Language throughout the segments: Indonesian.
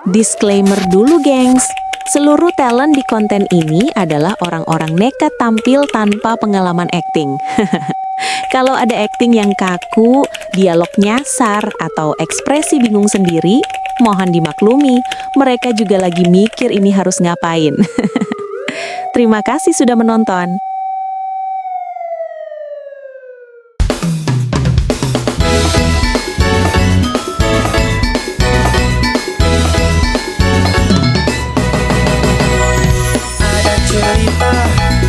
Disclaimer dulu, gengs. Seluruh talent di konten ini adalah orang-orang nekat tampil tanpa pengalaman akting. Kalau ada akting yang kaku, dialog nyasar, atau ekspresi bingung sendiri, mohon dimaklumi, mereka juga lagi mikir ini harus ngapain. Terima kasih sudah menonton. Ada cerita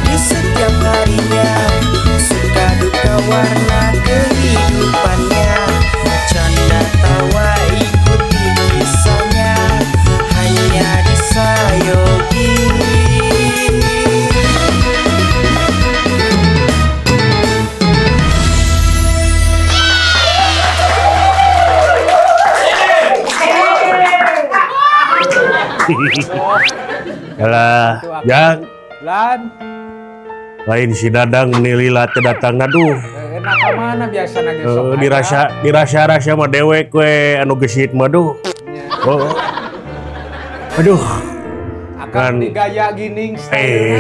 di setiap harinya, suka duka warna kehidupannya, canda tawa ikuti kisahnya, hanya di Sayogi. Alah, yang Lan, lain si Dadang menilila datang aduh. enak ke mana biasa nage sok Dirasa mah dewek we anu gesit mah duh. Oh. Aduh, akan kan. digaya gining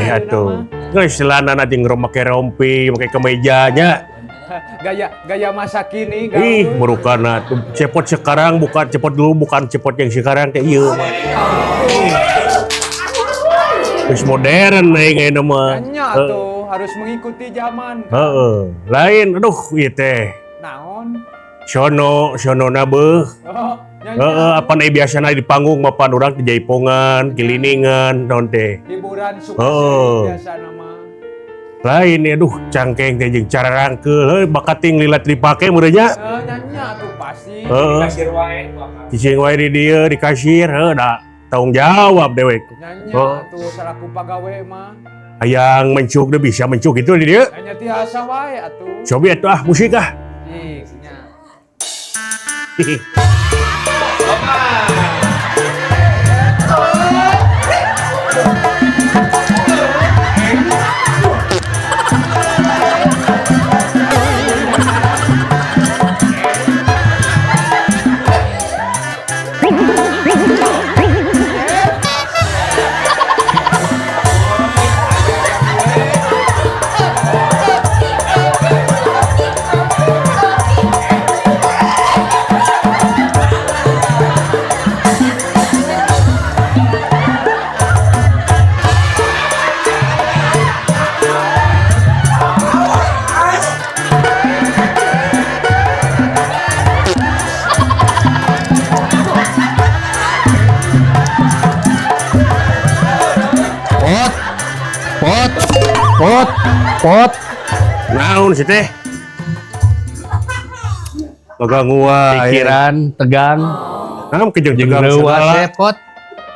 atuh. Geus celana na jeung make rompi, make kemejanya. gaya masa kini Ih, gaul. merukana tuh cepot sekarang bukan cepot dulu, bukan cepot yang sekarang teh ieu mah. Geus modern aing mah. Nanya tuh harus mengikuti zaman. Heeh. Lain aduh ieu teh. Naon? Sono beuh. Oh, nyanyi. Apa nih biasanya di panggung mapan orang di jaipongan, kiliningan, non teh. Hiburan suka Oh. biasa nama. Lain ya, aduh cangkeng teh jeung cara rangkeul, bakat ting lilat dipake meureunnya. Nanya tuh pasti. Heeh. Cicing wae di dieu di kasir, da tanggung jawab dewek. Nanya Oh. tuh salaku pagawe mah. Hayang mencuk deh bisa mencuk itu di dieu. Nanya tiasa wae atuh. Cobi atuh musik ah. Ih, nya. Pot. Naon sih teh? Ganggu wae. Pikiran tegang Naon kejeng jeung tegang reuwas segala. repot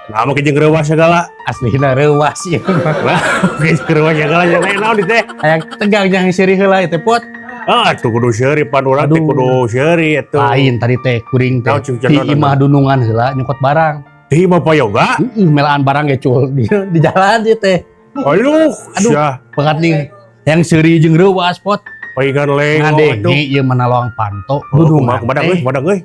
Naon kejeng reuwas segala. aslina reuwas ieu Lah, kejeng reuwas segala yang lain naon teh? hayang tegang jangan seueur heula teh pot Ah, tuh kudu seuri pan urang teh Aduh. kudu seuri atuh. lain tadi teh kuring teh Naon, cing, di naon, imah dunungan heula nyokot barang Di Bapak Yoga? melaan barang ge cul di jalan ieu teh Aduh, Aduh. syah. pegat nih yang seuri jeung reuwas pot Paingan leng. ngadengi ieu menalong panto Kumaha dunungan kumaha teh euy.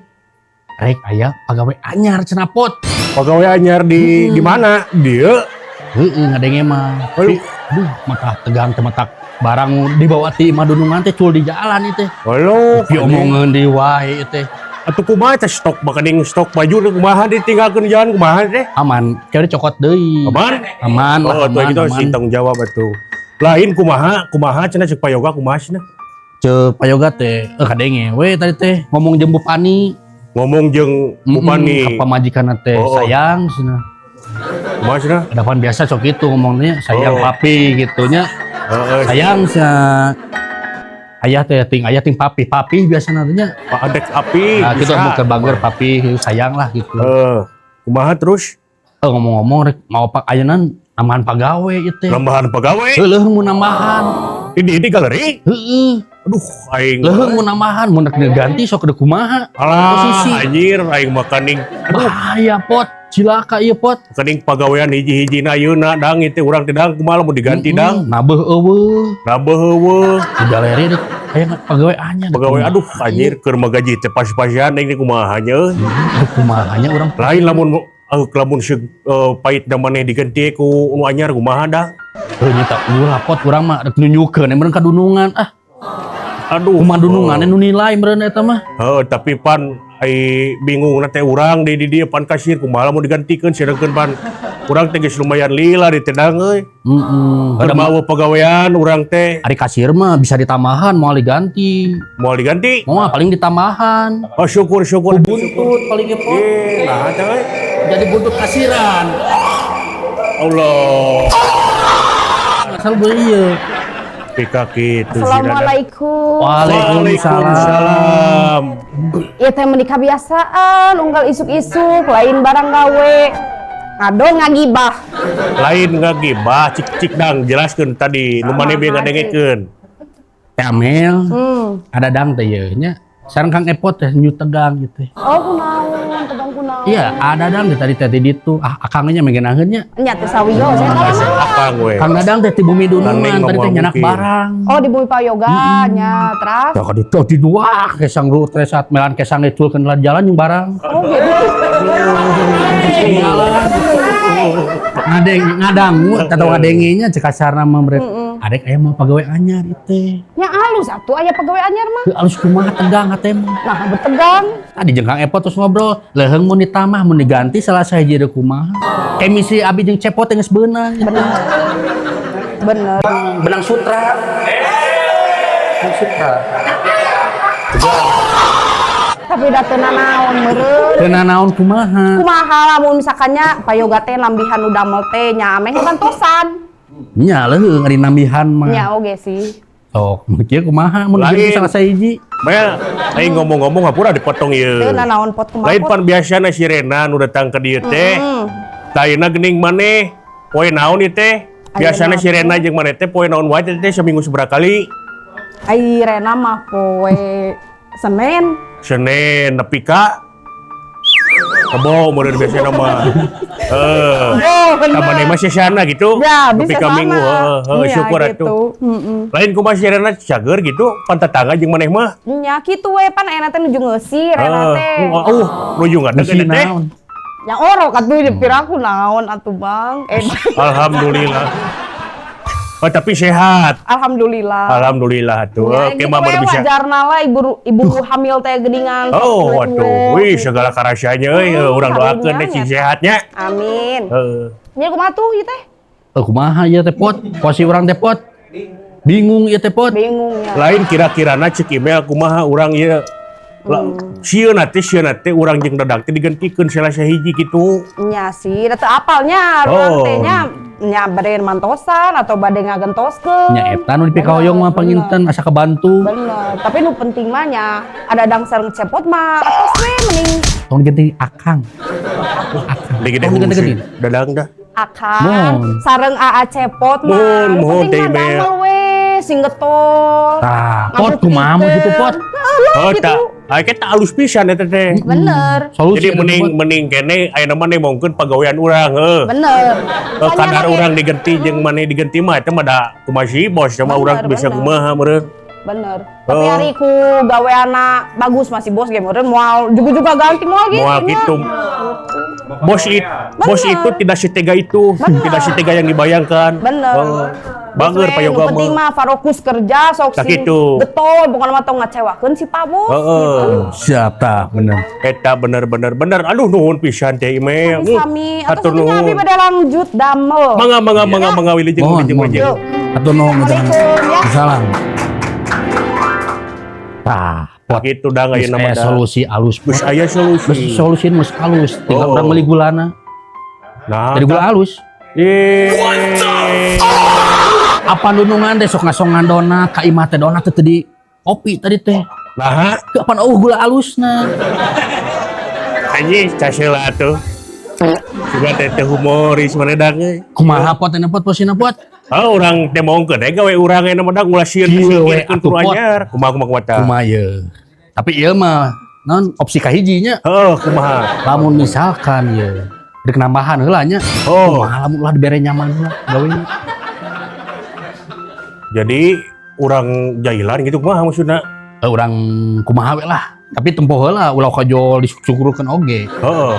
rek aya pagawe anyar cenah pot Pagawe anyar di mana? Dia. heeh ngadenge mah Aduh. aduh mata tegang teh matak barang dibawa ti imah dunungan teh cul di jalan ieu teh Halo. Pi omongan di wae ieu teh Atuh kumaha teh stok bakaning stok baju teh kumaha ditinggalkeun di jalan kumaha teh? aman kira cokot deui Aman? aman Oh, lah tuh aman kita aman sih tanggung jawab atuh. Lain kumaha cenah cek Pak Yoga kumaha cenah? ceu payoga teh kadenge we tadi teh ngomong jeung Bupani Ngomong jeung Bupani. ka pamajikanna teh Oh. sayang cenah Kumaha cenah? hadapan biasa sok itu ngomongnya sayang Oh. papi gitunya Heeh. sayang cenah ayah ting papi biasa nantinya Pak Adek api. nah kita bisa. bukan bager papi sayang lah gitu Kumaha terus? ngomong-ngomong rek mau pak ayeuna nambahan pagawe ieu teh Nambahan pegawai. heuh mun nambahan Ini galeri. heuh Aduh, aing. leuheung mun nambahan mun rek diganti sok kudu kumaha Alah, posisi. anjir, aing makaning. bahaya pot cilaka ieu pot Makaning pagawean hiji-hiji na ayeuna dang itu urang teh dang kumaha mau diganti dang. nabeuh eueuh Nabeuh heueuh. di galeri deh aya pagawe anyar Pegawai aduh anjir keur magaji teh pas-pasian aing teh kumaha nya. aduh kumahanya urang Lain lamun Kelamun pahit da maneh diganti ku nu anyar kumaha da? Nya tak ulah pot urang mah rek nunjukeun meureun kadunungan. Aduh. Kumaha dunungan nu nilai meureun eta mah. Tapi pan ai bingung na teh urang di dieu pan kasir kumaha mau digantikeun sedengkeun pan urang teh geus lumayan lila di tedang euy. Ada mau pagawean urang teh. Ari kasir mah bisa ditambahan moal diganti. Mau diganti? Moal paling ditambahan. Oh syukur. Buntut paling pot. Nah, teh. Jadi buntut kasiran. Allah. Asal beuyeuk. Pika kitu sih. Assalamualaikum. Waalaikumsalam. Ya teh meuni kabiasaan unggal isuk-isuk lain barang gawe. Ngado ngagibah. Lain ngagibah cik dang jelaskeun tadi nu maneh be ngadengekeun. Teh Amel. Ada dang teh ye nya. Sareng Kang Epot teh nyu tegang gitu. Oh kunaon, tegang kunaon. Iya, ada dang tadi teh di ditu. Akangnya megenaheun nya. Nya teh sawiyo saya Akang we. Kang Dadang teh ti bumi dunungan Nanding tadi teh ngomong nyanak mungkin. barang. Oh di bumi payoga nya terus. Ya kadi teh di dua kesang lu tresat melan kesang ditulkeun lah jalan yung barang. Oh gitu. Ngadang atau ngadengenya cek kasarna mah meureun. Adek aya mah pagawe anyar ieu. Nya alus atuh aya pagawe anyar mah. Teu alus kumaha tegang ate mah. Nah betegang. Tadi jeung Kang Epot terus ngobrol, leuheung mun ditamah mun diganti salah sahiji deuk kumaha. Emisi abi jeung Cepot teh geus beunang. Bener. Benang sutra. Benang sutra. Tapi da teu nanaon meureun. Teu nanaon kumaha. Kumaha lamun misalkannya payoga teh lambihan nu damel teh nya ameh gantosan. Nya leuheung ari nambihan mah. Nya oge sih. Sok, kieu kumaha mun Lain. diganti salah sahiji. Maya, aing ngomong-ngomong hapura dipotong ieu. Teu nanaon pot kumaha. Lain pan biasana si Rena nu datang ke dieu teh. Tayna geuning maneh. Poe naon ieu teh? Biasana si Rena jeung maneh teh poe naon wae teh seminggu sabaraha kali? Ai Rena mah poe Senin. Senin nepi ka kebo meureun biasana mah. Oh, bener. Maneh mah sesana gitu. Ya, nepi bisa ka sama. minggu. Iya, Syukur gitu. atuh. Lain kumaha si Rena cager gitu pan tetangga jeung maneh mah. Nya kitu we pan aya teh nuju ngeusi Rena teh. Nuju ngadegeun teh. Yang orok atuh di piraku naon atuh Bang. Alhamdulillah. Oh, tapi sehat. Alhamdulillah. Alhamdulillah tuh. Ya, Oke, gitu mah we baru bisa. wajarna lah ibu hamil teh geuningan. Oh, waduh. Wih, segala karasianya urang doakeun teh cing sehatnya. Amin. Heeh. Nya kumaha tuh ieu teh? Kumaha ieu teh Pot? Posisi urang teh Pot. Bingung ieu teh Pot. Bingung ya. Lain kira-kirana cek email kumaha urang ieu. Sieun teh urang jeung dadag teh digantikeun salah sahiji kitu. Nya sih, da teu apalnya urang Oh. teh nya bade mantosan atau bade ngagentoskeun. Nya eta nu dipikahoyong mah panginten asa kebantu. Bener, tapi nu penting mah nya ada dang sareng Cepot mah atos we mending Tong diganti Akang. Digede Oh, digede-gede. dadag dah. Akang Mohon. sareng AA Cepot mah. Nu Mohon, penting mah teh, Mel. damel we sing getol. Tah, Pot kumaha mun gitu Pot? Oh, gitu. tak. Aya kita alus pisan eta teh. Bener. Solusi Jadi eta teh, Pot. mending kene aya mah mongkeun pagawean urang heuh. Bener. Kadar urang diganti jeung maneh diganti mah eta mah da kumaha si bos sama urang Bener, bisa bener. kumaha meureun. Bener. Tapi Oh. hari ku gaweana bagus masih bos ge meureun moal juga ganti moal ge. Moal nya. gitu. Bos itu tidak setega itu, tidak setega yang dibayangkan. Bener. Oh. Bager Bos we, payoga nu penting mah. mah fokus kerja sok Tak sing gitu. getol bukan mah tong ngacewakeun si Pak Bos. Heeh. Siap tah, bener. Eta bener. Aduh nuhun pisan teh Ime. Sami Hatur atas abi nuhun. bade lanjut damel. Mangga wilujeng Mohon, wilujeng mohon. wilujeng. Atur nuhun kita. Assalamualaikum, ya. Salam. Tah, Pot. Gitu dah Geus ayeuna aya mah. solusi alus. Geus aya Geus solusi. solusi mus alus. Tinggal Oh. urang meuli gulana. Nah, Dari gula alus. Apa nunungan teh sok ngasongan donat, ka imah teh donat teh di kopi tadi teh. Nah, Kapan gula alusna. anjing caseula atuh. Juga teh humoris mana dah ge. Kumaha Pot ena Pot posina Pot? Oh, urang teh mongkeun gawe urang ena mah ulah sieun Ieu we, sieun atuh, kudu Pot. anyar. Kumaha kumaha. Kumaha ye. Tapi ieu mah non opsi kahijinya. Oh, kumaha. Lamun misalkan ye rek nambahan heula nya. Oh. Kumaha lamun ulah dibere nyaman heula gawenya. Jadi urang jailan gitu kumaha maksudna? Urang kumaha we lah. Tapi tempo heula ulah kajol disukurukeun oge. Heeh.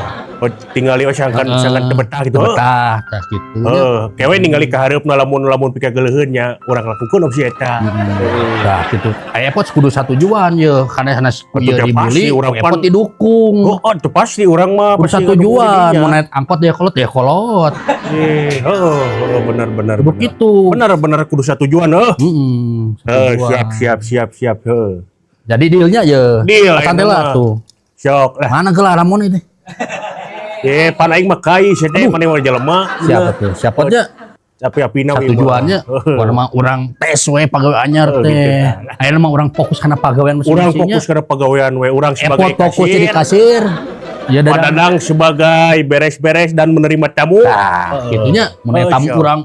Tinggali sangat betah gitu. Betah tas gitu. Kewe ningali ka hareupna lamun pika geuleheun nya urang lakukeun opsi eta. Nah gitu. Aya pot kudu satu tujuan ye, karena sanes Betul, ieu pasti dibeli, urang aya pot pan- didukung. Oh, itu pasti urang mah Kudu pasti satu ngedukung tujuan, dirinya. mau naik angkot ya kolot. Benar. Begitu. Benar kudu satu tujuan Satu tujuan. Siap. Jadi dealnya ya. Deal, Santai ayeuna lah mah. tuh. Sok lah. Mana gelar ramun ini? Pan aing mah kai sete mane mau jelema. Siapa tuh? Siapanya? Api-apina Satu tujuannya orang mah urang tes we pagawe anyar teh. Ayeuna mah urang fokus kana pagawean Urang fokus kana pagawean we, urang sebagai Epot fokus jadi kasir. Ya Pak Dadang sebagai beres-beres dan menerima tamu. Nah, gitunya mun tamu siap. urang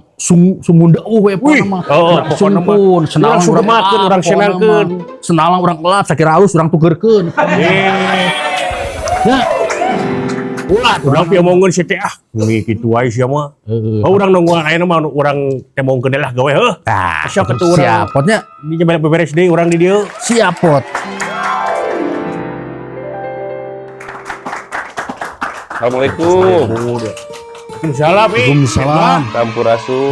sumunda we Wih, mah. pokona mah. Sungkun, senalang Urang sugemakeun, urang senangkeun. Senalang urang kelap sakira halus urang tukeurkeun. Ya, Ulah, urang piomongkeun sete Ngi kitu wae sia mah. Urang nunggu ayeuna mah urang temongkeun lah gawe heuh. Tah, Siap atuh urang. siap potnya, Di beres deui urang di dieu. siap pot. Assalamualaikum. Waalaikumsalam. Waalaikumsalam. Sampurasun.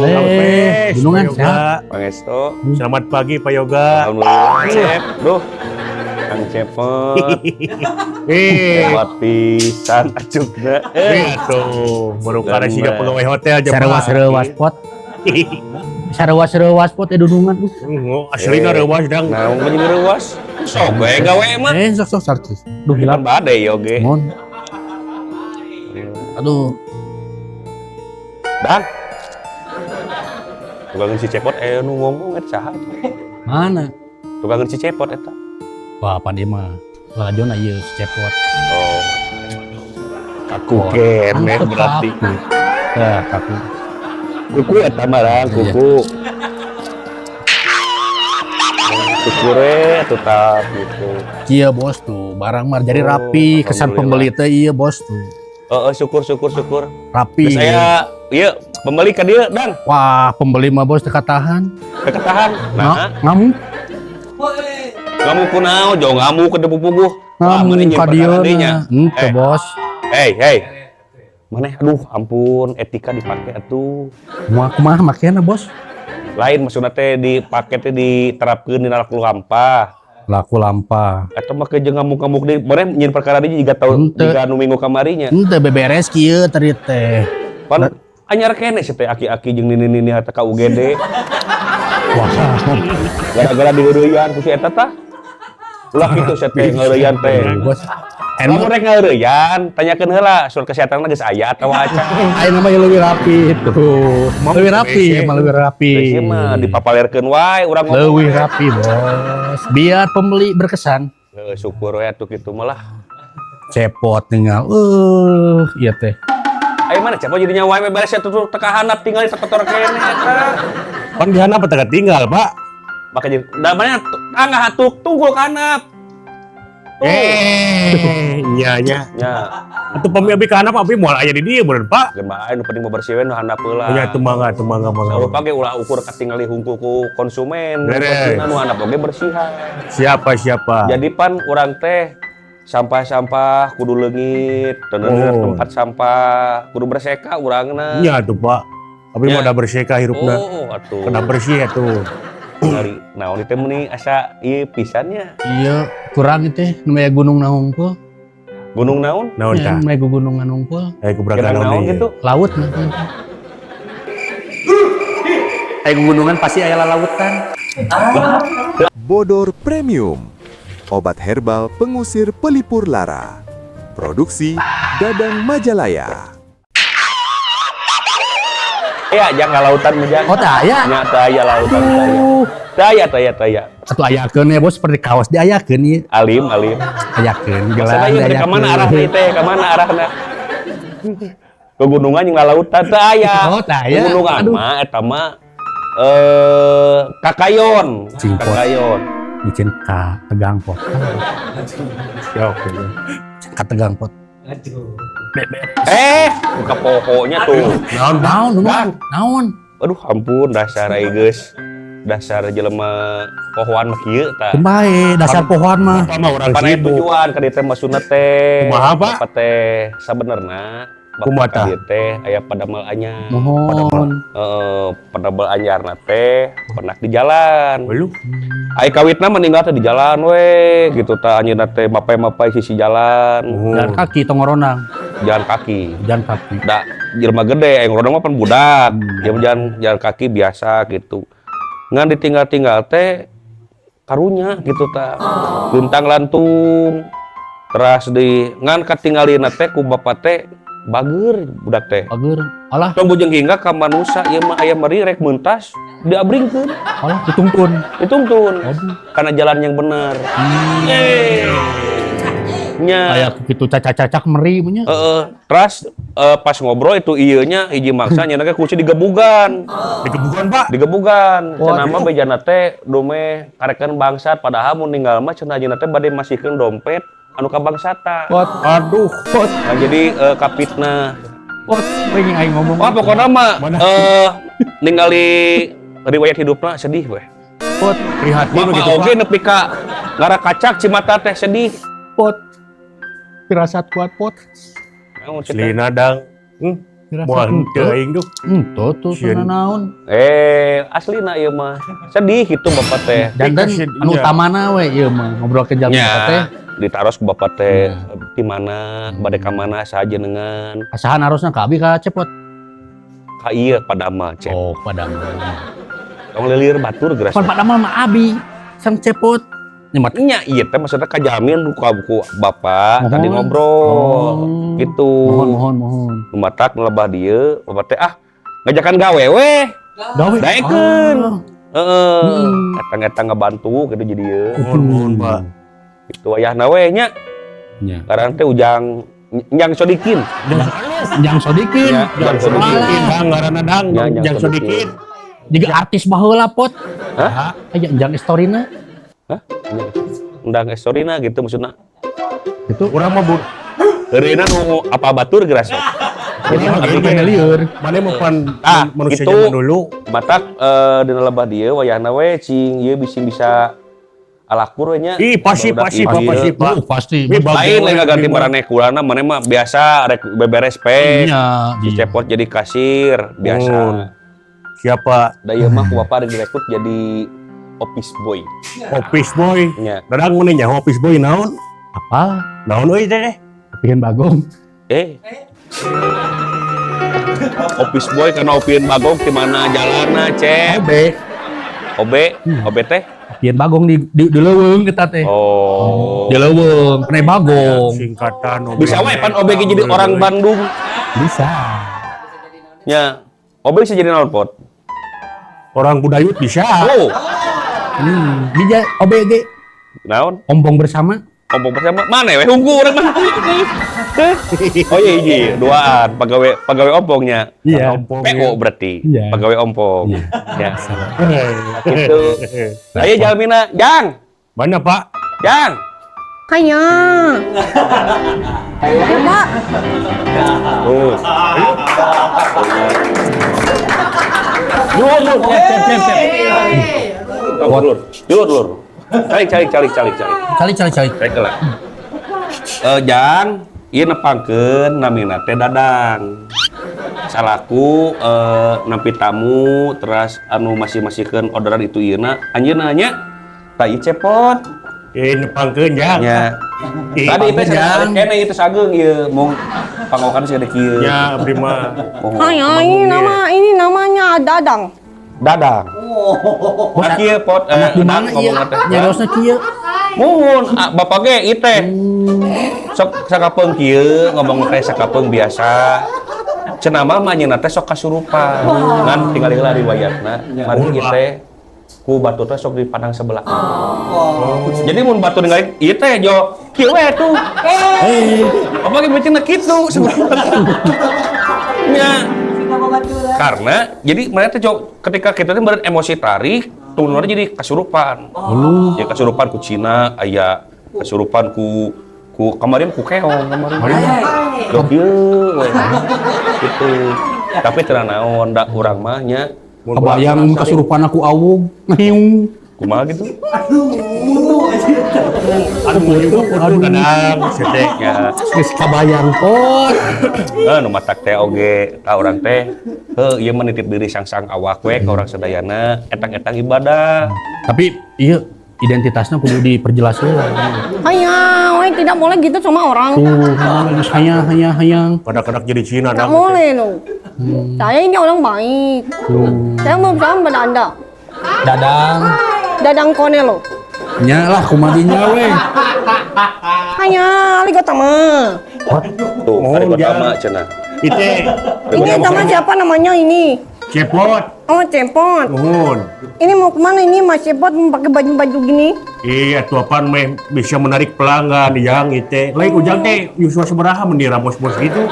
Gunungan Pak Yoga. sehat. Pangesto. Selamat pagi Pak Yoga. Alhamdulillah. Cep. Duh. Kang Cepet. Hebat pisan acukna. Tuh, baru karena siga pegawai hotel aja. Sarewas pot. Sarewas pot edunungan. Aslina reuwas dang. Nah, mau jadi rewas. Sok we gawe mah. Sok sartis. Duh Hilang hilang. badai oge. Mon. Aduh. Dan. Tukang si Cepot nu ngomong eta saha? Mana? Tukang si Cepot eta. Wah, pan ieu mah. Lajona ieu cepot. Oh. Aku kene berarti. Ya, kaku. Kuku eta marang kuku. Kukure tetap gitu. Iya bos tuh, barang mah jadi Oh, rapi, kesan pembeli alhamdulillah. teh iya bos tuh. Syukur. Rapi. Saya iya pembeli ka dieu dan Wah, pembeli mah bos teu katahan. keketahan. Nah, Ngamuk. kamu kunaon jauh ngamu ke depu puguh. Ngamuk ka dieu. Henteu bos. Hey. Maneh aduh ampun etika dipake atuh. Kumaha makena bos? Lain maksudna teh dipake teh diterapkeun dina laku lampah. Laku lampa. Eta mah ke jeung ngamuk-ngamuk deui. Maneh nyin perkara dieu jiga tahu Henteu. jiga nu minggu kamarinya. Henteu beberes kieu tadi teh. Pan anyar kene sih teh aki-aki jeung nini-nini harta ka UGD. Wah, Gara-gara diheureuyan ku si eta tah. Ulah kitu si teh ngeureuyan teh. bos. Lamun rek ngeureuyan, tanyakeun heula surat kesehatanna geus aya atawa acan. Ayo namanya lebih rapi tuh. Lebih rapi, emang lebih rapi. Ieu mah dipapalerkeun wae urang ngomong. Lebih rapi bos. Biar pembeli berkesan. Syukur we atuh kitu mah lah. Cepot tinggal. Iya teh. Ayo mana cepet jadinya wae beres atuh teka handap tinggal di tekotor kene eta. Pan di handap teu tinggal, Pak. Maka jadi da mana tangga hatuk tunggul kanap. Nya. Ya, Atuh pami abi ka handap abi moal aya di dieu bener, Pak. geun bae nu penting bebersih we nu handap heula. Ya teu mangga. Saur page ulah ukur katingali hungkul ku konsumen. Beres. Nu handap oge bersihan. Siapa? Jadi pan urang teh sampah-sampah kudu leungit, tener tempat sampah kudu berseka urangna. Nya tuh, Pak. Abi mah Ya. da bersih ka hirupna. Oh, atuh. Kena bersih atuh. Dari naon teh meni asa ieu pisannya. Iya, kurang itu namanya gunung nangungkul. Gunung naon? Naon tah? Namanya gunung nangungkul. Aya kubraga Gerang naon naon gitu. Laut nah. Gunungan pasti aya lautan. Bodor Premium, obat herbal pengusir pelipur lara. Produksi Dadang Majalaya. Ya, jangan lautan mejang. Oh, tah aya. Nya teu aya lautan taya. Taya. Satu ayakeun ya bos seperti kaos diayakeun ieu. Alim. Ayakeun Maksudna ieu ka mana arahna teh? Ka mana arahna? Pegunungan jeung lalautan teu aya. Oh, tah aya. Pegunungan Aduh. mah eta mah Kakayon. Cingpot. Kakayon. Micin ka tegang pot. Ka tegang pot. Buka pokoknya tuh. Naon? Aduh ampun dasar ai geus. dasar jelema pohoan mah kieu tah. Bae, dasar pohon mah. Apa mah orang Panai sibuk. tujuan ka dieu teh maksudna teh. Kumaha, Pak? Bapak teh sabenerna Kumaha bapak ka tah? dieu teh aya padamel anyar. Mohon. Padamel anyarna teh pernah di jalan. Belum. Ai kawitna meninggal teh di jalan we gitu tah anjeunna teh mapai-mapai sisi jalan. Jalan kaki tongoronang. Jalan kaki. Jalan kaki. Da jelema gede yang rodong mah pan budak. Dia mah jalan kaki biasa gitu. Ngan ditinggal-tinggal teh karunya gitu tah. Luntang lantung. Teras di ngan katinggalina teh ku bapak teh bager budak teh. Bager. Alah, Tong bujeng hingga ka manusia ieu mah aya meri rek mentas diabringkeun. alah dituntun. Dituntun Aduh. karena jalan yang benar. Nya. Kayak gitu cacak-cacak meri punya. Terus pas ngobrol itu iyeunya hiji maksa nya kunci digebugan. Dikebukan, Pak. Digebugan. Cenah mah bejana teh dome karekan bangsat padahal mun ninggal mah cenah ajeuna teh bade masihkeun dompet anu kabangsatan. Aduh. Nah, jadi kapitna. Pot, pengen aing ngomong. Wah pokoknya mah ningali riwayat hidupna sedih weh. Pot, Prihatin Bapak gitu, oge Pak. nepi ka ngara kacak cimata teh sedih. pot. Firasat kuat pot. Naon cenah? Selina dang. Firasat Moal henteu. teu aing tuh. Tuh Sieun. naon. Aslina ieu mah sedih gitu bapak teh. Dan Dikasih- anu iya. utamana we ieu mah ngobrol ke jalan teh. Nya ditaros ke bapak teh di mana bade ka mana saja dengan Asahan harusnya ka abi ka cepot. ka ieu padama cep. Oh, padam. Tong lilir batur geras. Pan padam mah abi sang cepot. Nyemat Nya ieu teh maksudna kajamin buku bapak Mohon. tadi ngobrol Oh. gitu. mohon. Lumatak ngelebah dieu bapak teh ngajakan gawe weh. Gawe. Daekeun. Heeh. Hmm. Etang-etang ngabantu gitu jadi ieu. Mohon, Pak. Itu wayahna we nya. Nya. Karang teh ujang nyang sodikin. Jang sodikin. Ya, jang sodikin. Dang ngaranna dang. Ya, yang Jang sedikit. Juga artis baheula pot. Hah? Aya jang storina. Hah? Undang estorina gitu maksudna. Itu Urang mah bur. Eureuna nu apa batur geura sok. jadi Urang mah abdi gitu. teh lieur. Mana mah pan manusia itu zaman dulu. matak dina lebah dieu wayahna we cing ieu bisa alakur we nya. Ih, pasti, Barudak pasti, ieu. Pak, pasti, Pak. Pasti. Ih, bagus. Lain lain ngaganti maraneh kulana maneh mah biasa rek beberes pe. Iya. Si cepot jadi kasir biasa. Oh. Siapa? Da ieu mah ku bapak direkrut jadi office boy. Office boy. Nya. Dadang mana nya office boy naon? Apa? Naon euy teh? Pengen bagong. Office boy karena opieun bagong di mana jalanna cep. Obe teh. Pengen bagong di leuweung eta teh. Oh. Di leuweung, pernah bagong. Singkatan. Bisa wae pan OB jadi orang Bandung. Bisa. Ya, OB bisa jadi naon pot. Orang Budayut bisa. Oh, Bija OBG naon? ompong bersama. Ompong bersama mana we hunggu urang mah. Oh iya iya, duaan pegawai ompongnya. Iya. PO berarti. Iya. Pegawai ompong. Ya. Eh, Gitu. Ayo Jalmina, Jang. Mana Pak? Jang. Kayaknya. Pak. Tuh. Lur. Calik. Calik lah. Jang, ieu nepangkeun namina teh Dadang. Salaku nampi tamu terus anu masih-masihkeun orderan itu ieuna anjeunna nya ta ieu cepot. Nepangkeun Jang. Nya. Ih, Tadi itu Jang. kene itu sageung ieu mung pangokan sih ada kieu. Ya, abdi mah. Kayaknya ini namanya Dadang. Dadang. Nah kieu pot Di mana ieu? ngomongna teh. Nyarosna kieu. Muhun, bapak ge ieu teh. Sok sakapeung kieu ngomong teh sakapeung biasa. Cenah mah anjeunna teh sok kasurupan. Ngan tinggal heula riwayatna. Mari ieu teh ku batu teh sok dipandang sebelah. Jadi mun batu ningali ieu teh jo kieu we tuh. Apa ge becenna kitu sebenarnya. Nya. Karena jadi mereka tuh ketika kita tuh emosi tarik turunnya jadi kasurupan. Ya kasurupan ku Cina, aya kasurupan ku kemarin ku keong kemarin. Dok ieu we. Gitu. Tapi teu naon da urang mah nya Kebayang kesurupan aku awug. Ngiung. Kumaha gitu? Aduh kadang seteknya. Geus kabayang pot. Nu matak teh oge ka urang teh. Ieu mah nitip diri sang-sang awak we ka urang sadayana etang-etang ibadah. Tapi iya identitasnya kudu diperjelas heula. Hanya, we tidak boleh gitu sama orang. Tuh, geus hayang. Pada jadi Cina Nggak boleh loh. Saya ini orang baik. Saya mau bilang pada Anda. Dadang. Dadang kone lo. Nyalah kumadinya we. Hanya, aligot sama. Tuh, hari pertama cenah. Ite Ini sama siapa namanya ini? cepot. Oh, Cepot. Nuhun. Ini mau kemana ini Mas Cepot pakai baju-baju gini? Iya, tuh apaan meh bisa menarik pelanggan yang ite. Lain ujang teh Yusua seberaha mendira bos-bos gitu.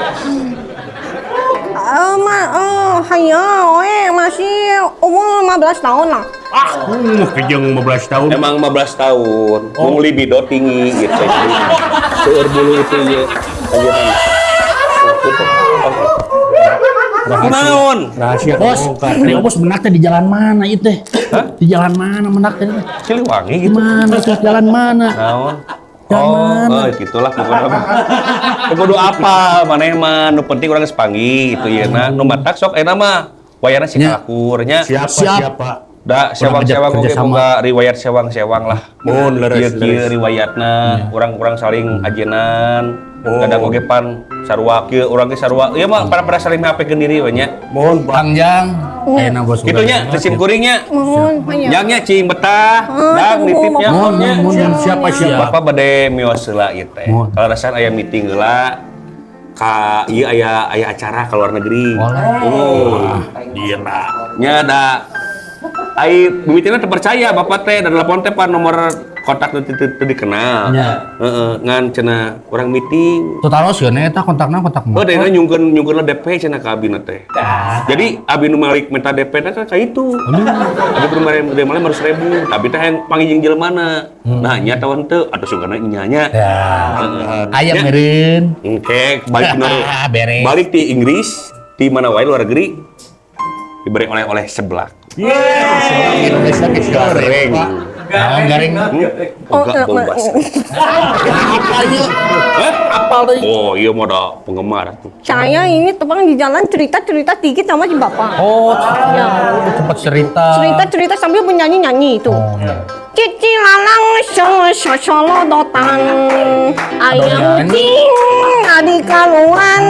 Hanya, masih umur 15 tahun lah. Kejeng 15 tahun. Emang 15 tahun, mung libido tinggi gitu. Seueur bulu itu ye. Naon? Rahasia Bos, ini bos menak teh di jalan mana itu teh? Di jalan mana menak teh? Siliwangi gitu. Mana tuh jalan mana? Naon? Jaman. Gitulah pokoknya. Kudu apa maneh mah nu penting urang geus panggih itu yeuna. Nu matak sok eta mah wayarna si kalakur nya. Siapa? Da sewang-sewang oge boga riwayat sewang-sewang lah. Mun leres. Kieu riwayatna urang-urang saling ajenan. Kadang oge pan sarua kieu urang ge sarua. Ieu mah para saling ngapekeun diri we nya. Mohon Kang Jang. Enak bos. Kitu nya teu sim kuringnya. Mohon, hanya. Jangnya cing betah, dak nitipnya. siapa? Bapak bade mios heula ieu teh. Mohon. Kalau rasan aya meeting heula ka ieu aya acara ke luar negeri. Iya lah. Nya da ai mimitina teu percaya bapak teh da telepon teh pan nomor kontak teu dikenal. Nya. Heeh, ngan cenah urang meeting. Totalos ya eta kontakna kontak Oh, daerah nyungkeun DP cenah ka abina teh. Jadi abi nu malik minta DP teh ka itu. Abi kemarin udah malam harus 1.000, tapi teh yang panggil jelmana. Nah, nya tawon teu atuh sungkeuna nya. Ayam meureun. Engke balik Beres. balik di Inggris, di mana wae luar negeri diberi oleh-oleh seblak. Indonesia Gareng. Garing. Enggak bombas. Apa ieu? Apal teh? Oh, iya mah da penggemar tuh. Saya ini tebang di jalan cerita-cerita dikit sama si Bapak. Oh, tempat cerita. Cerita-cerita sambil menyanyi-nyanyi itu. Cici lalang solodotan ayam ting adi kaluan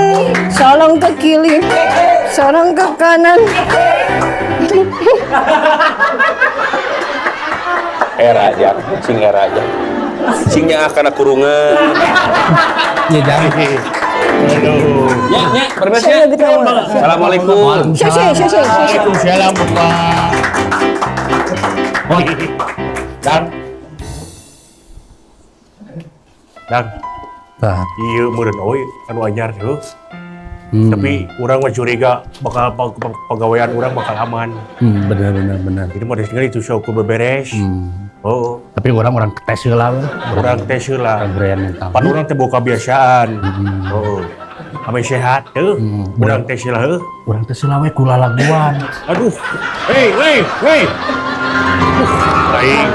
sorong ke kiri sorong ke kanan. Era aja, singnya akan kurungan. Ya jangan. Ya, permisi. Assalamualaikum. Waalaikumsalam Bapak. Dan Tah. iya meureun oe anu anyar tuh. Tapi urang mah curiga bakal pegawaian urang bakal aman. Benar. Jadi mah tinggal itu sok beberes. Oh, Tapi orang tes heula we. urang teh heula. Kagrean mental. Pan urang teh boga kebiasaan. Oh. Ame sehat teu. Urang teh heula heuh. Urang teh heula we kula laguan. Aduh. Hei. Baik.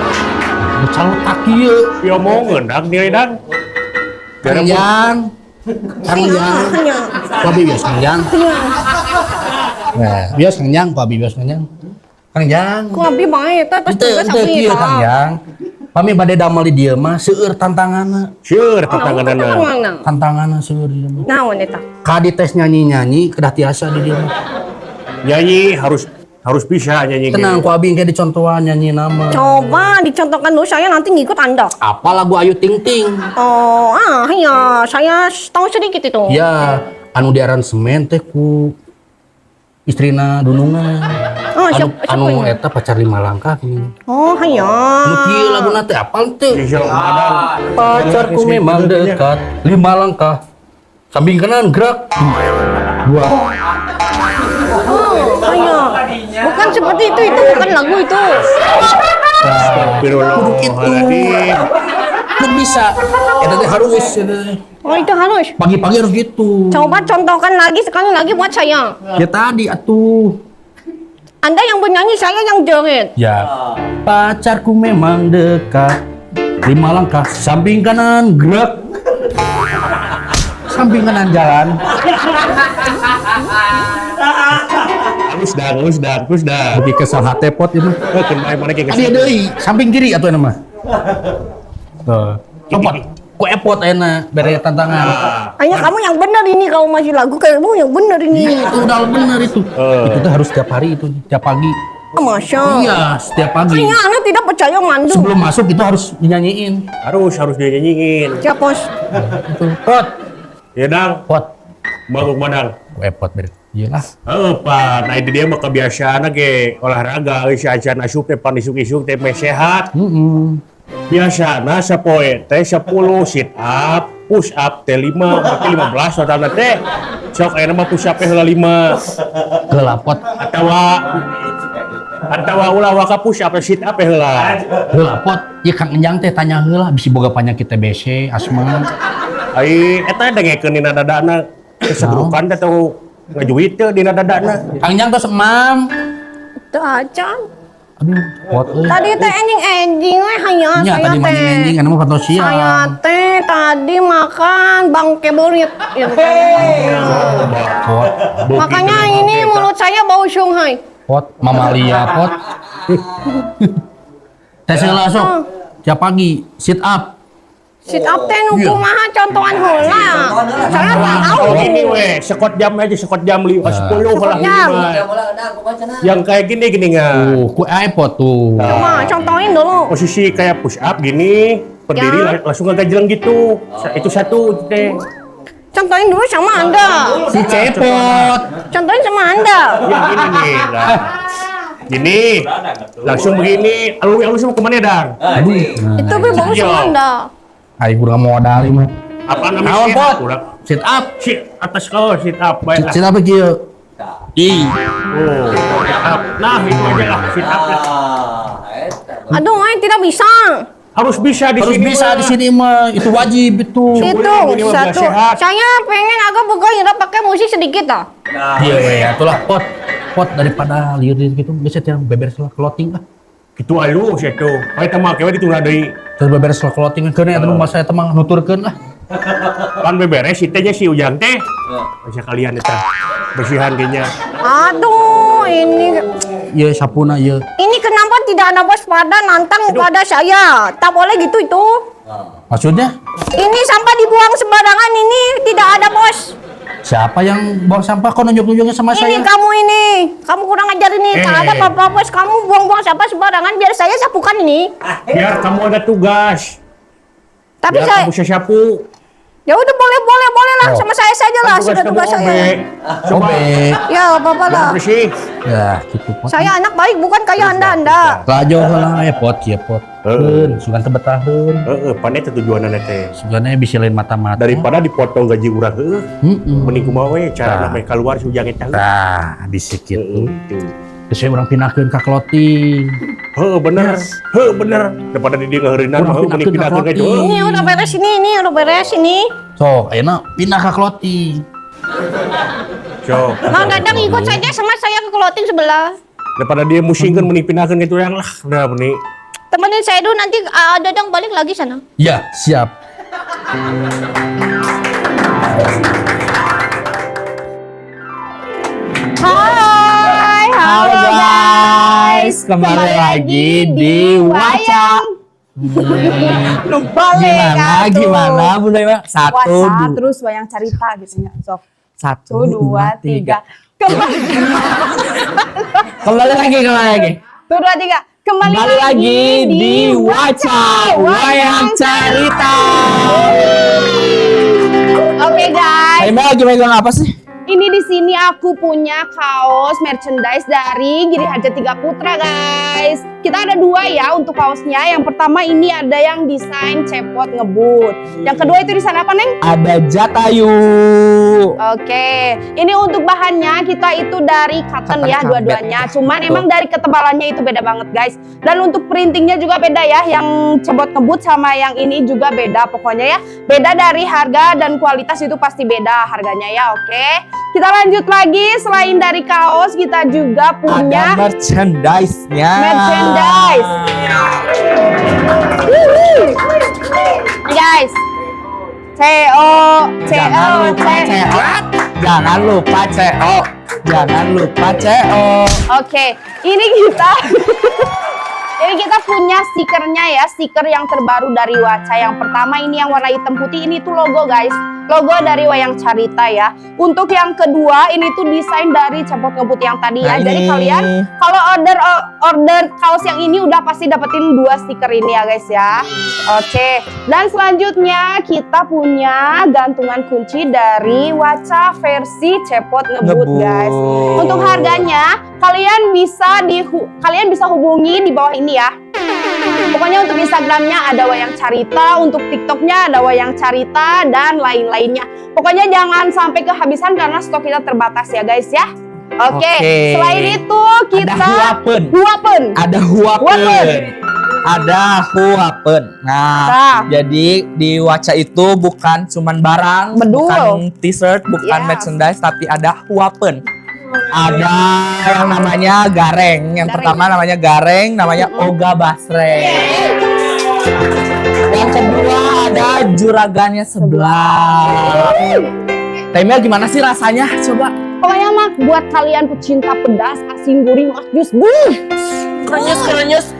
Calotak ieu. Ya mau ngendak nilai dan. Kang Jang. Pabi bios Kang Jang. Nah, bios Kang Jang, pabi bios Kang Jang. Kang Jang. Ku abi bae teh terus tugas Teu abi. kieu Kang Jang. Pami bade damel di dieu mah seueur tantanganna. Seur tantanganana. Tantanganna seueur di dieu mah. Naon eta? Kadi tes nyanyi-nyanyi kedah tiasa di dieu mah. Nyanyi harus bisa nyanyi. Tenang ku abi engke dicontohan nyanyi nama. Coba dicontohkan dulu saya nanti ngikut Anda. Apa lagu Ayu Ting Ting? Oh, ya, saya tahu sedikit itu. Ya, anu diaransemen teh ku istrina Dunungan. Oh, siapa Anu eta pacar 5 langkah nih. Oh, ya. Nu kieu laguna teh apal teu? Bisa kadang. Pacarku memang dekat 5 langkah. Samping kanan gerak. 2. Oh, ya. Bukan seperti itu bukan lagu itu. Astagfirullahaladzim. Lu bisa. Eta teh harus eta teh. Oh, itu harus. Pagi-pagi harus gitu. Coba contohkan lagi sekali lagi buat saya. Ya tadi atuh. Anda yang bernyanyi, saya yang joget. Ya. Pacarku memang dekat. 5 langkah samping kanan gerak. Samping kanan jalan. Halus dah. Lebih kesal hati pot itu. Kenapa mana kayak Adi deui, samping kiri atuh nama. Tuh. Cepot. Ku epot enak bere tantangan. Hanya kamu yang benar ini, kamu masih lagu kamu yang benar ini. Itu udah bener itu. Itu tuh harus tiap hari itu, tiap pagi. Masya. Iya, setiap pagi. Hanya anak tidak percaya mandu. Sebelum masuk itu harus dinyanyiin. Harus dia nyanyiin. Ya bos. Itu. Pot. Ya dang, Pot. mabuk madang. Ku epot bere. Iyalah. Pak, nah itu dia mah kebiasaan ge olahraga, geus acan asup teh pan isuk-isuk teh meh sehat. Biasana sapoe teh 10 sit up, push up teh 5, berarti 15 totalna teh. Sok aya mah push up teh heula 5. Heula pot. Atawa ulah waka push up sit up teh heula. Heula pot. Ieu Kang Enjang teh tanya heula bisi boga penyakit TBC, asma. Ai eta dengekeun dina dadana kesedrukan teh tuh ngajuit teh dina dadana. Kang Enjang tos emam. Tuh acan. Aduh, pot euy. Tadi teh enjing we hanya Nya saya tadi teh. anjing anu mah foto Saya siang. teh tadi makan bangke berit. Pot. Makanya ini mulut saya bau Shanghai. Pot, mamalia pot. Tes heula sok. Tiap pagi sit up. Sit up teh nu Iya. kumaha contohan heula. Saya tak tahu. Ini weh, sekot jam aja, sekot jam 10 lah jam. Yang kayak gini nggak? Ku iPod tuh. Coba contohin dulu. Posisi kayak push up gini, berdiri Ya. langsung ngegajelang gitu. Itu satu teh. Contohin dulu sama Anda. Si Cepot. Contohin sama Anda. Yang gini nih. Nah. Gini, langsung begini. Alus mau kemana Dar? Itu be bagus sama Anda. Ayo kurang modal mah. Apa namanya? Naon, Pot? Kurang. Sit up. Sit atas kau, sit up. Baik. Sit up kieu. Ih. Oh, sit up. Nah, itu aja lah, sit up. lah. Aduh, tidak bisa. Harus bisa di Harus sini. bisa mah. di sini mah. Itu wajib itu. Itu ini mah satu. sehat. Saya pengen agak buka ira pakai musik sedikit ah. Iya we, itulah pot. Pot daripada liur gitu bisa tiang beberes lah clothing lah. Itu alus itu. Ayo teman, kewe ditunda deui. Terus beberes lah clothing keuna atuh mah saya temang nuturkeun lah. Pan beberes itenya si Ujang teh. Bisa kalian eta bersihan kayaknya. Aduh, ini Ieu sapuna ieu. ini kenapa tidak ada waspada nantang kepada saya? Tak boleh gitu itu. Maksudnya Ini sampah dibuang sembarangan ini tidak ada bos. siapa yang buang sampah kok nunjuk-nunjuknya sama Ini saya? kamu ini, kamu kurang ajar ini. Tak ada apa-apa bos. Kamu buang-buang sampah sembarangan biar saya sapukan ini. Biar kamu ada tugas. Tapi Biar saya, kamu bisa sapu. ya udah boleh lah Oh. sama saya saja lah. Sudah kamu tugas saya. obek. Coba Obek. Ya apa-apa lah. bersih. Ya, gitu pot. Saya anak baik bukan kayak anda. Lajo lah ya pot, ya pot. Heun, sugan teh betaheun. Pan eta tujuanna teh. Sugannya bisa lain mata-mata. Daripada dipotong gaji urang heueuh. Mending kumaha we cara Nah. meh keluar si Ujang eta. Tah, disikit. Tuh. Terus saya orang pinahkeun ka clothing. Bener. Bener. Daripada di dieu ngaheureunnan mah mending pindakeun ka itu. Ini udah beres ini udah beres ini. So, ayeuna pindah ka clothing. So, Mang Dadang ikut saja sama saya ke clothing sebelah. daripada dia musingkeun mending pindakeun ka itu yang lah. Udah mending. Temenin saya dulu nanti Dadang balik lagi sana. Ya, siap. Hai, halo guys. Kembali lagi di Wayang. Gimana Bunda Iwa? Puasa Satu, terus wayang cerita gitu ya. Sok. satu, 1 2 3. Kembali lagi. 1 2 3. Kembali lagi di Waca Wayang Cerita. Oke guys, Saya lagi megang apa sih? ini di sini aku punya kaos merchandise dari Giri Harja Tiga Putra guys. Kita ada 2 ya untuk kaosnya. Yang pertama ini ada yang desain cepot ngebut. Yang kedua itu desain apa Neng? Ada Jatayu. Oke, ini untuk bahannya kita itu dari cotton ya dua-duanya. Cuman emang dari ketebalannya itu beda banget guys. Dan untuk printingnya juga beda ya. Yang cepot ngebut sama yang ini juga beda. Pokoknya ya beda dari harga dan kualitas itu pasti beda harganya ya. Oke. Kita lanjut lagi, selain dari kaos kita juga punya merchandise-nya. merchandise. Guys, CO. Jangan lupa CO. Oke, ini kita punya stikernya ya, stiker yang terbaru dari Waca. Yang pertama ini yang warna hitam putih, ini tuh logo guys, logo dari Wayang Carita ya. Untuk yang kedua ini tuh desain dari Cepot Ngebut yang tadi ya. Jadi kalian kalau order kaos yang ini udah pasti dapetin 2 stiker ini ya guys ya. Oke, dan selanjutnya kita punya gantungan kunci dari Waca versi Cepot Ngebut guys. Untuk harganya kalian bisa hubungi di bawah ini ya. Pokoknya untuk Instagramnya ada Wayang Carita, untuk TikToknya ada Wayang Carita dan lain-lainnya. Pokoknya jangan sampai kehabisan karena stok kita terbatas ya guys ya. Oke. Selain itu kita Ada huapen. Nah, jadi di Waca itu bukan cuman barang, bukan t-shirt, bukan merchandise, tapi ada huapen. Ada yang namanya gareng. Yang pertama namanya gareng, namanya Oga Basre. Yang kedua ada juragannya sebelah. Temel gimana sih rasanya? Coba. pokoknya mah buat kalian pecinta pedas, asin, gurih, mas jus. Krenyes.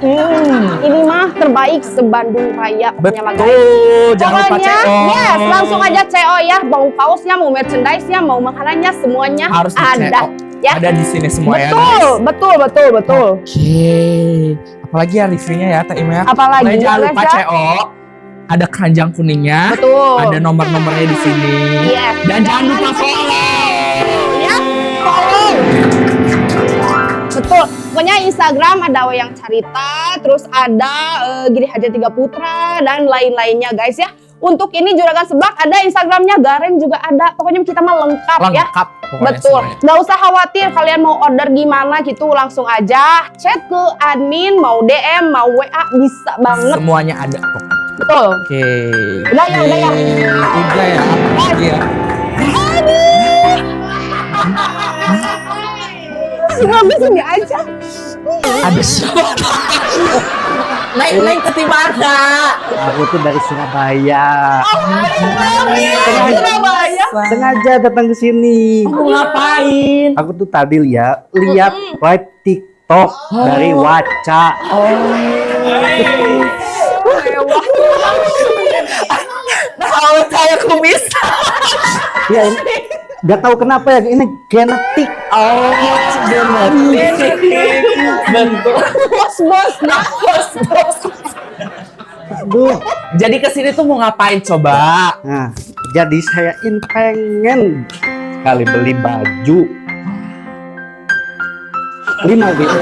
Ini mah terbaik se-Bandung Raya. Betul, jangan lupa pokoknya, CO. yes, langsung aja CO ya. Mau kaosnya, mau merchandise-nya, mau makanannya, semuanya Harus di ada. CO. Ya. Ada di sini semua ya Betul, guys. betul. Oke. Apalagi ya reviewnya ya Teh Ime ya. Apalagi Nah, jangan ya, lupa guys, ya. CO. Ada keranjang kuningnya. Betul. Ada nomor-nomornya di sini. Yes. Dan jangan lupa follow. Ya, follow. Betul. Pokoknya Instagram ada Wayang Carita, terus ada Giri Haja Tiga Putra dan lain-lainnya guys ya. Untuk ini Juragan Seblak ada Instagramnya, Gareng juga ada. Pokoknya kita mah lengkap ya. Pokoknya Betul. semuanya. Nggak usah khawatir kalian mau order gimana gitu, langsung aja chat ke admin, mau DM, mau WA bisa banget. Semuanya ada. Betul. Oke. Udah ya. Udah ya. Iya. Bagus ini aja. Ada siapa? Naik ke mana? Aku tuh dari Surabaya. Surabaya. Sengaja datang ke sini. Kamu ngapain? Aku tuh tadi lihat live TikTok dari Waca. Nah, saya kumis. Ya, ini nggak tahu kenapa ya, ini genetik. Genetik. Bentuk. Bos. Aduh. Jadi kesini tuh mau ngapain coba? Nah, jadi saya pengen sekali beli baju 5 gitu.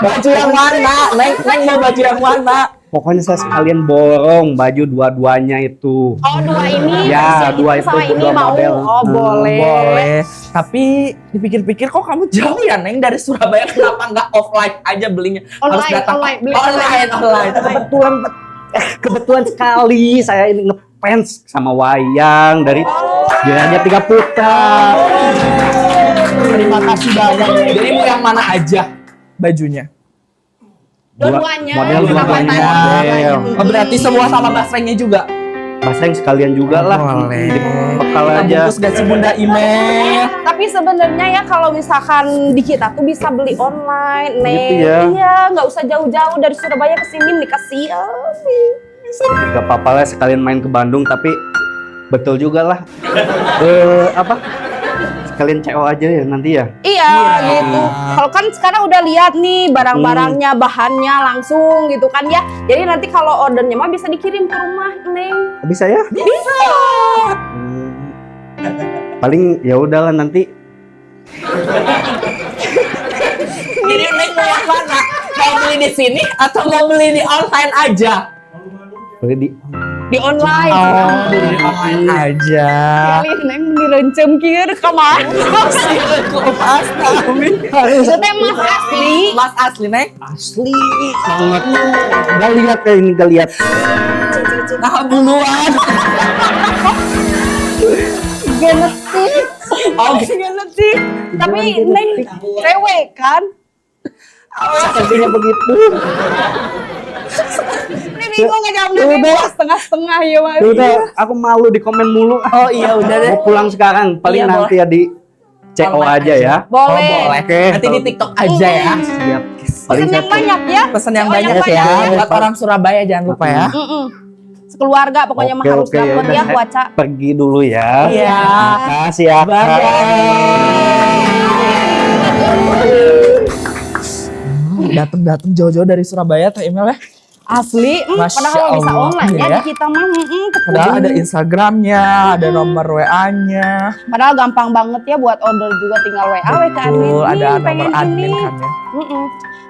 Baju yang mana? Neng mau baju yang mana? Pokoknya saya sekalian borong baju dua-duanya itu. Oh, dua ini. Ya, yang dua itu, sama ini dua mau. model. Oh, boleh. Boleh. Tapi dipikir-pikir kok kamu jauh ya Neng dari Surabaya, kenapa nggak offline aja belinya? Harus datang Beli online. Kebetulan sekali saya ini ngefans sama Wayang dari Giri Tiga Putra. Terima kasih banyak. Jadi mau yang mana aja bajunya? Dua-duanya. Model dua-duanya. Model. Oh, berarti semua sama basrengnya juga? Basreng sekalian juga lah. Boleh. Bekal aja. Bungkus gak sih Bunda Ime? Tapi sebenarnya ya kalau misalkan di kita tuh bisa beli online, Neng. Gitu ya. Iya, nggak usah jauh-jauh dari Surabaya ke sini dikasih. Gak apa-apa lah sekalian main ke Bandung, tapi betul juga lah. Sekalian CO aja ya nanti ya. Iya, gitu. Kalau kan sekarang udah lihat nih barang-barangnya, bahannya langsung gitu kan ya. Jadi nanti kalau ordernya mah bisa dikirim ke rumah, Neng. Bisa ya? Bisa. Paling ya udahlah nanti. Jadi Neng mau yang mana? Mau beli di sini atau mau beli di online aja? Beli Di online. Beli di online aja. Pilih Neng direncem kieu kamar. Itu teh mas asli. Mas asli Neng? asli banget. Gak lihat kayak ini, gak lihat. Nah, duluan. genetik. Oh, Genetik. Tapi Neng cewek kan? Sepertinya begitu. Ini bingung ngejawabnya setengah-setengah ya, Mas. Udah, aku malu di komen mulu. Oh iya udah deh. Mau pulang sekarang, paling Iya, nanti ya di CO Online aja ya. Oh, Boleh. boleh. Oke. Nanti di TikTok aja ya. Siap. Pesen yang banyak ya. Pesan yang Oh, banyak yang ya. banyak. Buat orang Surabaya jangan lupa ya. Sekeluarga pokoknya mah harus dapat udah, ya saya Waca. Pergi dulu ya. Iya. Makasih ya. Datang jauh-jauh dari Surabaya Teh Imel ya. Asli, Masya padahal bisa Allah, online ya iya. di kita mah. Padahal ada Instagramnya, ada nomor WA-nya. Padahal gampang banget ya buat order juga, tinggal WA ke admin. Betul, ada Nih, nomor pengen admin ini. kan ya.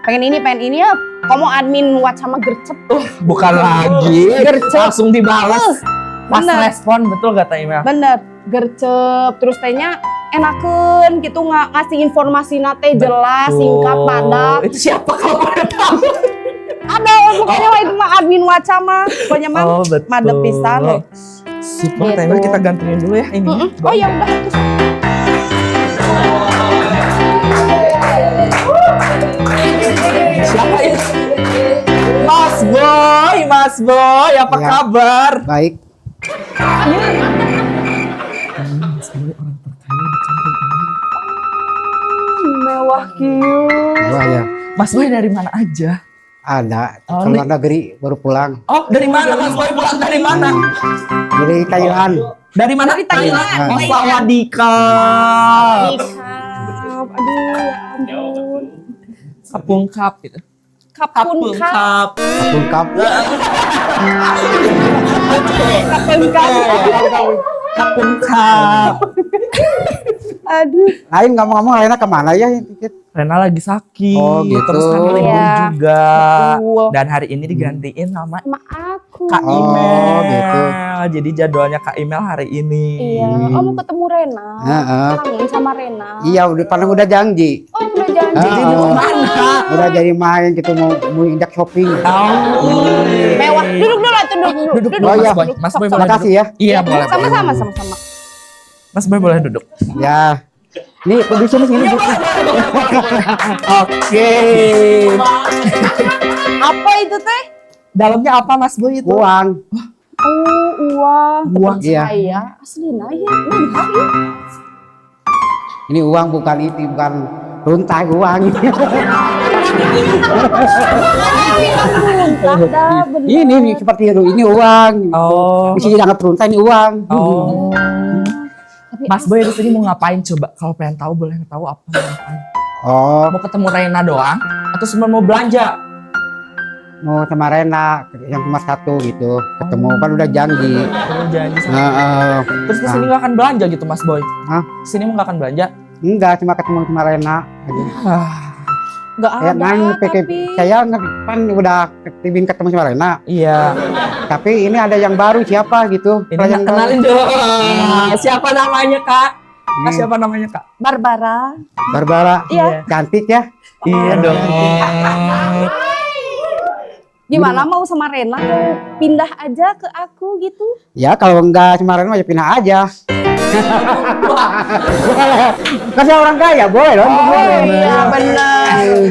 Pengen ini ya. Kamu admin WhatsApp sama gercep. Bukan lagi, langsung dibalas. Pas bener. respon, betul gak Teh Imel? Bener, gercep. Terus tehnya enakeun gitu ngasih informasi nate jelas, singkat, padat. Itu siapa kalau pada tahu? Ada pokoknya mah itu mah admin WhatsApp mah. Pokoknya mah betul. madep pisan deh. Sip, Teh Imel kita gantungin dulu ya ini. Oh ya udah terus. Siapa ini? Mas Boy, apa Ya. kabar? Baik. Mewah kieu. Wah ya. Mas Boy dari mana aja? Ada Oh, keluar negeri baru pulang. Oh, dari mana Mas Boy pulang dari mana? Dari Thailand. Dari mana? Dari Thailand. Oh, Sawadika. Ikap. Aduh ya ampun. Kapungkap gitu. Kapun kap. Lengkap. Kapun kap. Kapungkap. Aduh. Lain ngomong-ngomong Lena kemana ya? Rena lagi sakit. Oh, gitu. Terus kan libur Iya. juga. Betul. Dan hari ini digantiin sama Sama aku. Kak Oh, Imel. gitu. Jadi jadwalnya Kak Imel hari ini. Iya. Oh mau ketemu Rena. Heeh. Kangen sama Rena. Iya, udah janji. Oh udah janji. Jadi mau mana? Udah jadi main gitu mau injak shopping. Oh. Mewah. Duduk dulu atuh duduk. Duduk dulu Oh, Mas iya. Boy. Mas Boy Terima boleh kasih duduk. ya. Iya boleh. boleh. Sama-sama. Mas Boy boleh duduk. Ya. Nih, di sini sini. Oke. Apa itu teh? Dalamnya apa Mas Boy itu? Uang. Oh uang. Uang. Iya. Saya aslina ya. Mantap ya. Ini uang bukan runtai uang. Ini seperti itu, ini uang. Oh. Bisa dianggap runtai ini uang. Oh. Mas Boy di sini mau ngapain coba? Kalau pengen tahu boleh tahu apa mau ngapain? Oh, Mau ketemu Rena doang atau sebenarnya mau belanja? mau sama Rena yang cuma satu gitu. Ketemu kan udah janji. Mau janji sama. Heeh. Terus kesini nggak akan belanja gitu Mas Boy? Hah? Kesini mau nggak akan belanja? Enggak, cuma ketemu sama Rena aja. Gak Ya, ada PK, tapi. saya kan udah ketemu sama Rena. Iya. Tapi ini ada yang baru siapa gitu. Ini Kalau yang kenalin dong. Siapa namanya Kak? Kak Ini. siapa namanya Kak? Barbara. Barbara. Iya. Cantik ya. Iya dong. Gimana mau sama Rena pindah aja ke aku gitu? Ya kalau enggak sama Rena ya pindah aja. Kan saya orang kaya, boleh dong. Iya benar.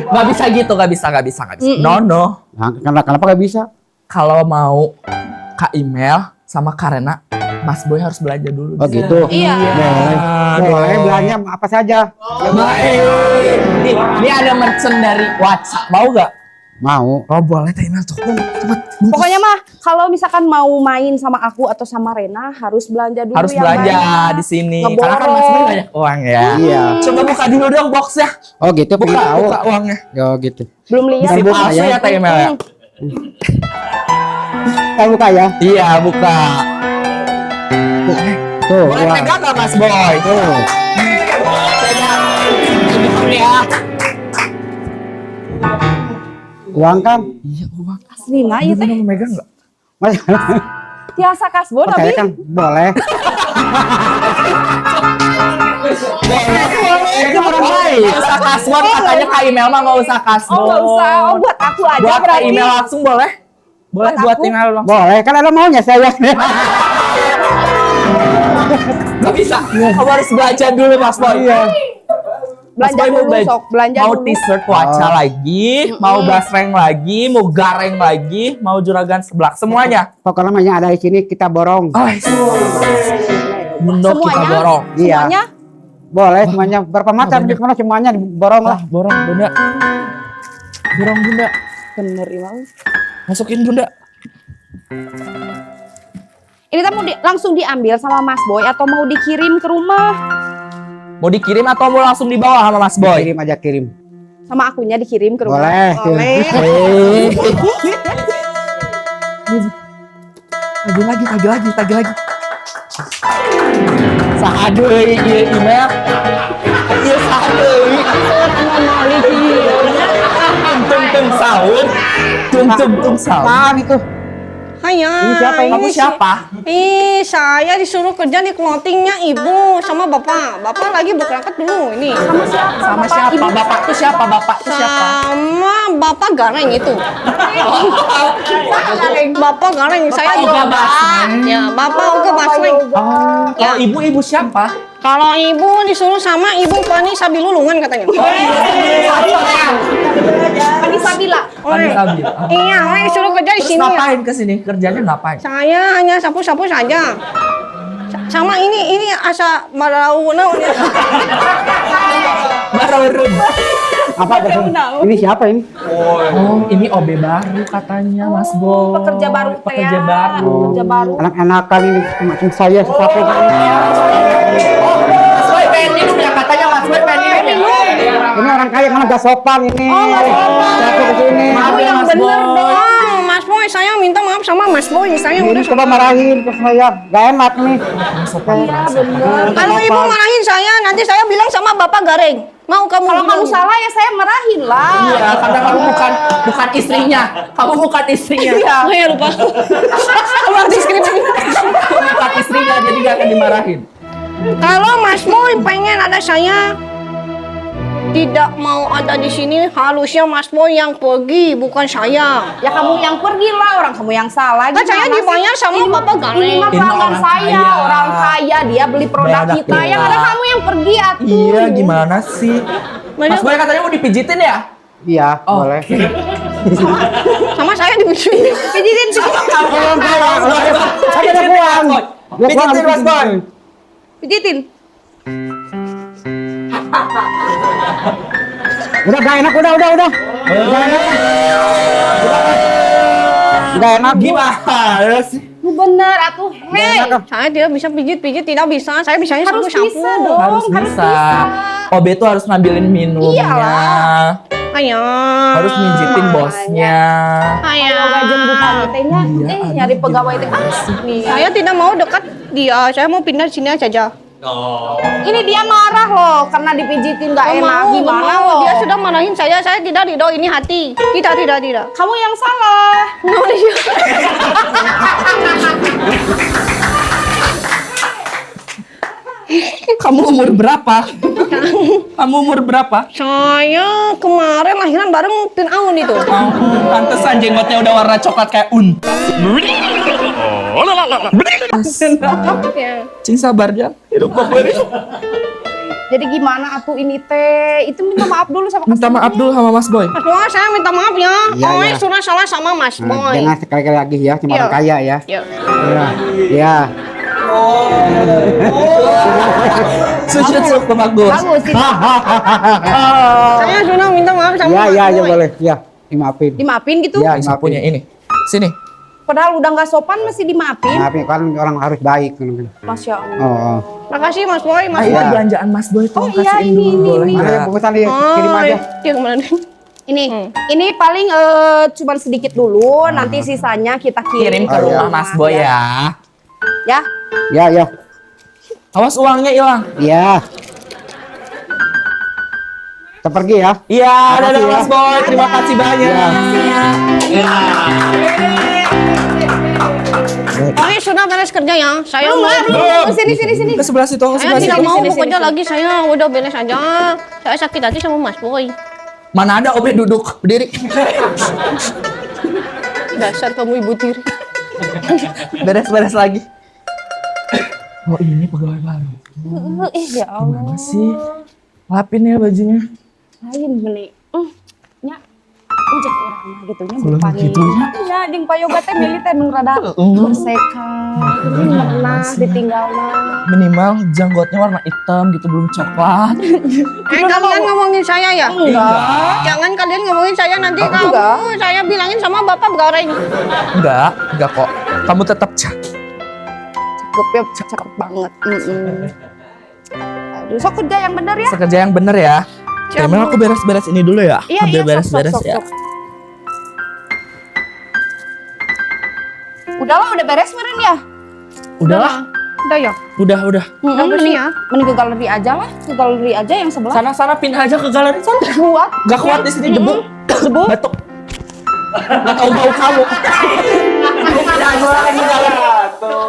Gak bisa gitu, gak bisa. No. Nah, kenapa gak bisa? Kalau mau Kak Imel sama Kak Rena, Mas Boy harus belanja dulu. Oh gitu. Iya. Boleh belanja apa saja. Baik. Ini ada merchant dari WhatsApp, mau gak? Mau. Oh boleh Teh Imel tuh. Cepet. Pokoknya mah kalau misalkan mau main sama aku atau sama Rena harus belanja dulu Harus yang belanja banyak. di sini. Ngeborong. Karena kan Mas Boy banyak uang ya. Iya. Coba buka dulu dong boxnya. Oh gitu. Buka, pengen tahu. buka uangnya. Oh gitu. Belum lihat. Isi buka palsu ya. ya Teh Imel ya. Kita buka ya. Iya buka. Tuh. Boleh Uang. pegang gak Mas Boy? Tuh. Pegang ya. Uang kan. Iya uang. Aslina Iya itu mau megang gak? Mas. tiasa kasbon Percaya tapi kan boleh. Itu orang lain. Gak usah kasbon katanya Kak Imel mah gak usah kasbon. oh nggak usah, oh buat aku aja Buat Kak berarti. Imel langsung boleh? Boleh Buat buat aku? email langsung. Boleh kan ada maunya saya. Nggak bisa. Kamu harus belanja dulu Mas Boy. Mas Belanja Boy mau dulu sok, belanja mau dulu. t-shirt waca lagi, mau basreng lagi, mau gareng lagi, mau juragan seblak, semuanya. Pokoknya yang ada di sini kita borong. Bundok kita Semuanya? borong. Iya. Semuanya? Boleh semuanya. Berapa macam? Gimana semuanya diborong lah. Borong Bunda. Borong Bunda. Bener Imam. Masukin Bunda. Ini kan mau langsung diambil sama Mas Boy atau mau dikirim ke rumah? Mau dikirim atau mau langsung dibawa sama Mas Boy? Kirim aja kirim. Sama akunya dikirim ke rumah? Boleh. Boleh. Tagi lagi. Sahadeui ieu email. Ieu sahadeui. Tung sahur. Tung sahur. Apaan itu? Hanya. Ini siapa ini? Kamu siapa? Saya disuruh kerja di clothingnya ibu sama bapak. Bapak lagi berangkat dulu ini. Sama siapa? Bapak tuh siapa? Sama bapak gareng itu. Bapak gareng. Saya juga Basreng. Ya, bapak Oga Basreng. Oh, kalau ibu siapa? Kalau ibu disuruh sama ibu Pani Sabilulungan katanya. Pani Sabila. Pani Sabil. Iya, saya disuruh kerja di Terus sini. ngapain kesini? Kerjanya ngapain? Saya hanya sapu-sapu saja. Sama ini asa marau naon ya. Barorun. Apa ini siapa ini? Oh, ini OB baru katanya Mas Boy. Pekerja baru teh. Pekerja baru. Pekerja baru. Anak-anakan ini macam saya sesuatu. Mas Boy pengen minum ya katanya Mas Boy pengen minum ya. Ini orang kaya mana gak sopan ini. Oh, gak sopan. Satu ke sini. Maaf ya, Yang Mas bener Boy. dong, Mas Boy. Saya minta maaf sama Mas Boy. Saya Ini udah coba marahin ke saya. Gak enak nih. Kalau ibu marahin saya, nanti saya bilang sama bapak gareng. Mau kamu Kalau kamu bilang? salah ya saya marahin lah. Iya, karena kamu bukan istrinya. Kamu bukan istrinya. Oh ya lupa. Ulang deskripsi. Kamu bukan istrinya, jadi gak akan dimarahin. Kalau Mas Boy pengen ada saya tidak mau ada di sini, harusnya Mas Boy yang pergi, bukan saya. Ya kamu yang pergi lah, orang kamu yang salah. Kan saya Gimana sih? dibayar sama bapak Ini gareng. mah Ini pelanggan orang saya, kaya. orang kaya dia beli produk Beda kita. Yang kita. ada kamu yang pergi atuh. Iya, gimana sih? Mas Boy katanya mau dipijitin ya? Iya, Oh. boleh. Sama saya dipijitin. Pijitin sih. Ada uang. Pijitin Mas Boy. Pijitin. Udah gak enak, udah. Udah enak. Gimana sih? Lu bener atuh. Hei. Saya tidak bisa pijit-pijit, tidak bisa. Saya bisanya Harus sapu-sapu. bisa dong. Harus bisa. OB tuh harus ngambilin minumnya. Iyalah. Ayo. Harus mijitin bosnya. Ayo. Gajem bukan tehnya. Nyari pegawai teh. Saya tidak mau dekat dia. Saya mau pindah sini saja. Ini dia marah loh karena dipijitin Nggak gak enak. mau, Gimana nggak mau. loh? Dia sudah marahin saya tidak ridho, ini hati. Tidak. Kamu yang salah. No, dia. Kamu umur berapa? Kamu umur berapa? Saya kemarin lahiran bareng Tin Aun itu. Pantesan jenggotnya udah warna coklat kayak Ya. Cing sabar ya. Hidup Jadi gimana atuh ini teh? Itu minta maaf dulu sama Minta maaf dulu sama Mas Boy. Mas Boy, saya minta maaf ya. Iya, Oh, iya. sudah salah sama Mas Nah, Boy. jangan sekali-kali lagi ya, cuma Iya. orang kaya ya. Ya. Ya. Sujud ke bagus. Bagus ini. Saya sudah minta maaf sama Mas Ya, Boy. boleh. Ya, dimaafin. Dimaafin gitu. Ya, Bisa punya ini. Sini. Padahal udah nggak sopan masih dimaafin. Maafin, kan orang harus baik. Masya Allah. Oh. Makasih Mas Boy, Mas Ayo Boy. belanjaan Mas Boy tuh iya, kasihin ini, dulu boleh ini. Ada nggak? bungkusan dia, kirim aja. Iya, kemana? Ini paling cuman sedikit dulu. Nanti sisanya kita Kirim kirim ke rumah Mas Boy ya. Ya. Ya. Awas uangnya hilang. Iya. Kita pergi ya. Iya, dadah Makasih ya. Mas Boy. Terima kasih banyak. Oke, sudah beres kerja ya. Saya mau. Sini. Ke sebelah situ, ke Saya sebelah tidak situ. mau bekerja lagi. Saya udah beres aja. Saya sakit hati sama Mas Boy. Mana ada OB duduk berdiri. Dasar kamu ibu tiri. Beres-beres lagi. Oh ini pegawai baru. Ya Allah. Gimana sih? Lapin ya bajunya. Lain benih. Nya. Ujek urang mah gitu nya Ulah bupani. gitu nya. Ya jeung payoga teh milih teh nu rada bersekat. Pernah ditinggalna. Minimal janggotnya warna hitam gitu, belum coklat. Kalian ngomongin saya ya? Enggak. Jangan kalian ngomongin saya nanti kamu. Saya bilangin sama bapak goreng. Enggak kok. Kamu tetap cantik. Cakep ya, cakep banget. Aduh, sok kerja yang bener ya. Kerja yang bener ya. Emang aku beres-beres ini dulu ya. Iya, Ambil sok, beres-beres sok, ya. sok. Udahlah, udah beres meren ya? Udahlah. Udah ya? Udah. Mending, mending ke galeri aja lah. Ke galeri aja yang sebelah. Sana pindah aja ke galeri sana. Kuat. Gak kuat di sini debu. Debu. Batuk. Gak tahu bau kamu.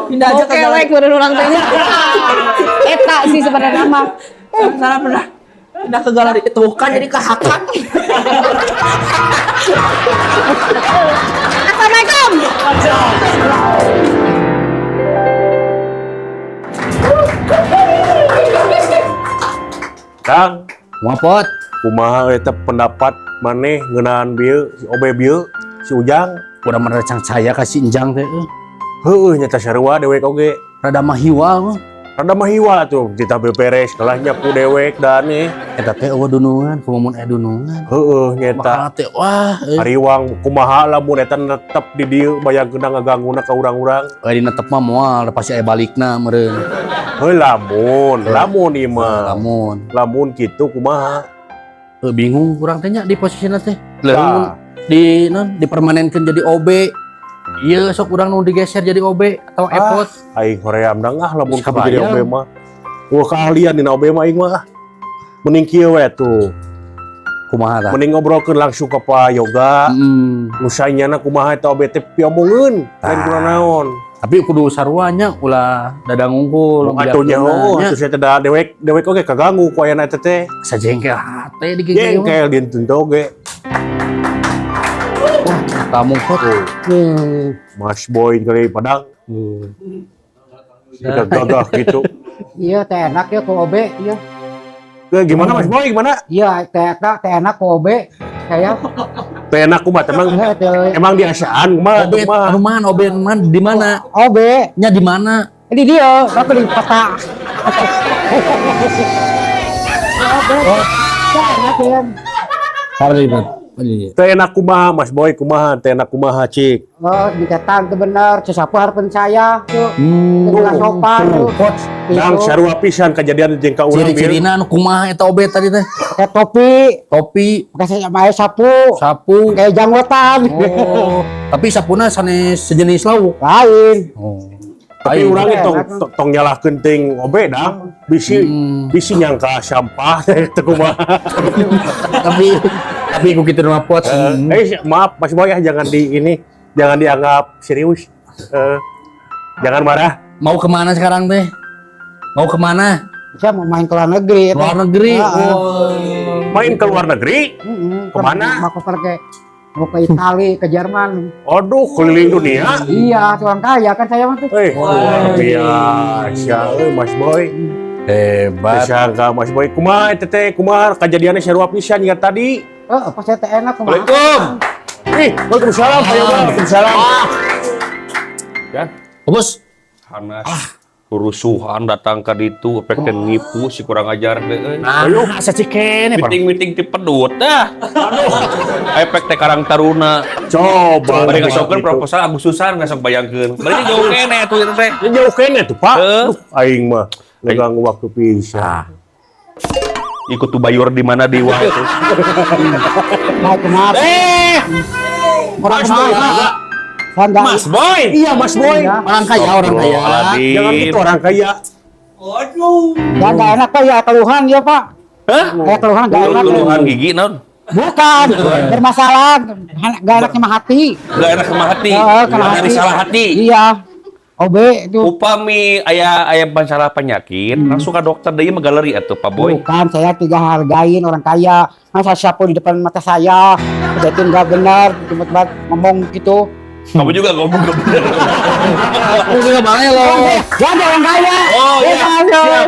Pindah aja ke galeri. Oke, orang teh ini. Eta sih sebenarnya mah. Sana pindah ke galeri itu kan jadi kehakan. Assalamualaikum. Kang, Ngapot. kumaha eta pendapat maneh ngeunaan bieu si Obe bieu si Ujang? Udah merecang saya kasih injang teh. Heueuh nya teh sarua dewek oge. Rada mah hiwa. Rada mah hiwa tuh kita beberes kalah nyapu dewek dan nih. Eta teh eueuh dunungan, kumamun dunungan. Heueuh nyeta. Bakal teh wah. Hariwang kumaha lamun eta netep di dieu bayangkeun ngaganguna ka urang-urang. Dina netep mah moal pasti aya balikna meureun. Heuh lamun ieu mah. Lamun kitu kumaha? Bingung kurang teh nya di posisina teh. Tah. Dipermanenkeun jadi OB. Iya sok urang nu digeser jadi OB atau epot. Aing hoream dang lamun Geus kudu jadi kabayang. OB mah. Wah keahlian dina OB mah aing mah. Mending kieu we tuh. Kumaha tah? Mending ngobrolkeun langsung ka Pak Yoga. Nusainana kumaha eta OB teh piomongkeun. Lain kunaon. Tapi kudu saruanya ulah dadang unggul. Atunya atuh saya teh dewek oge kaganggu ku aya eta teh. Sajengkel hate di gigi. Jengkel dintun teh oge. Kamu kok Mas Boy kali padang. Kita gagah gitu. Iya, teh enak ya ke OB, iya. Gimana Mas Boy, gimana? Iya, teh enak ke OB. Saya Teh enak kumaha emang di Asiaan kumaha OB anu man OB man di mana? OB nya di mana? di dia, aku di kota. OB. Teh enak ya. Teh enak kumaha Mas Boy kumaha? Teh enak kumaha cik? Oh, dikatakan itu benar, sesapu harapan saya. Tuh. Dengan sopan tuh. Dang sarua pisan kejadian jeung ka urang. Ciri-cirina anu kumaha eta OB tadi teh? Pakai topi, pakai sapu, kayak janggotan. Oh, tapi sapuna sanes sejenis lauk. Lain. Tapi urang itu tong nyalahkeun ting OB dang. Bisi nyangka sampah teh kumaha. Tapi ku kitu mah pot. Maaf Mas Boy ya jangan dianggap serius. Jangan marah. Mau kemana sekarang teh? Mau kemana? Saya mau main ke luar negeri. Luar negeri. Main ke luar negeri? Kemana? Mau ke Itali, ke Jerman. Aduh, keliling dunia. Iya, orang kaya kan saya mah tuh. Biasa, Mas Boy. Hebat. Sangka Mas Boy. Kumaha eta teh? Kumaha kejadiannya sarua pisan ingat tadi? Apa saya teh enak kumaha. Waalaikumsalam. Waalaikumsalam. Waalaikumsalam. Ya, Bos. Hanas. Kerusuhan datang ke ditu, efek teh nipu si kurang ajar deh. Nah, sacikene meeting ti pedut dah. Aduh. Efek teh Karang Taruna. Coba bari ngasokeun proposal Agustusan ngasok bayangkeun. Bari jauh kene atuh eta teh. Jauh kene tuh, Pak. Aing mah ngeganggu waktu pisan. Ikut tuh bayur di mana di wa itu. Orang kaya. Mas Boy. Iya, Mas Boy. Orang kaya, orang kaya. Jangan gitu orang kaya. Ya enggak enak Pak ya keluhan ya Pak. Hah? Kayak keluhan enggak enak. Keluhan gigi naon? Bukan, bermasalah. Enggak enak sama hati. Enggak enak sama hati. Nyari salah hati. Iya. OB itu. Upami aya masalah penyakit, langsung ke dokter deui mah galeri atuh Pak Boy. Bukan, saya tidak hargain orang kaya. Masa siapa di depan mata saya. Jadi enggak benar, tempat ngomong gitu. Kamu juga ngomong ke bener. Aku juga balai lo. Gak ada orang kaya. Oh iya,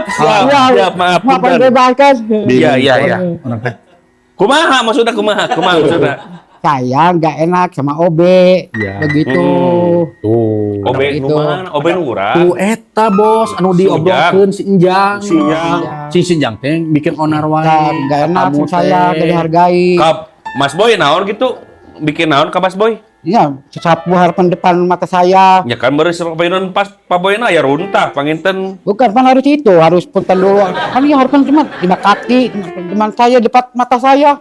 siap, maaf. Maaf punten. bebaskan. Iya. Kumaha maksudnya kumaha maksudnya? Saya nggak enak sama OB. Begitu. Tuh. Obe Gitu. nu mana? Obe nu urang. Tuh eta bos anu diobrolkeun si Enjang. Si Enjang teh bikin onar wae. Nggak enak Kamu sama saya, teh. gak dihargai. Ka Mas Boy naon gitu? Bikin naon ka Mas Boy? Iya, sapu harapan depan mata saya. Ya kan beres painon pas Pak Boy na ya runtah panginten. Bukan, kan harus itu, harus punten dulu. Kan ini harapan cuma 5 kaki, teman saya depan mata saya.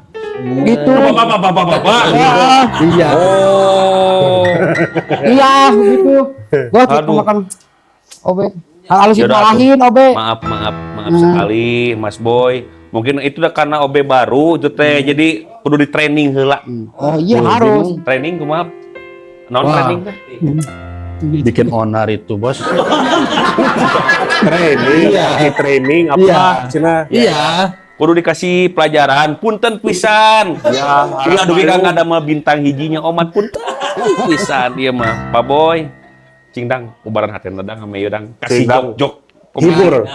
Gitu. Bapak. Iya. Oh. Iya, begitu. Gua tuh Aduh. makan OB. Halus Yaudah, dimarahin OB. Maaf sekali Mas Boy. Mungkin itu udah karena OB baru itu teh jadi kudu di training heula. Oh iya harus. Training kumaha? Naon Wah. training teh? Bikin onar itu bos. Training, training apa? Iya. Cina. Iya. Kudu dikasih pelajaran, punten pisan. Ya, aduh kita nggak ada mah bintang hijinya omat punten pisan dia mah. Pak Boy, cingdang, ubaran hati nadang sama yudang. Kasih Cingdang. jok. Hibur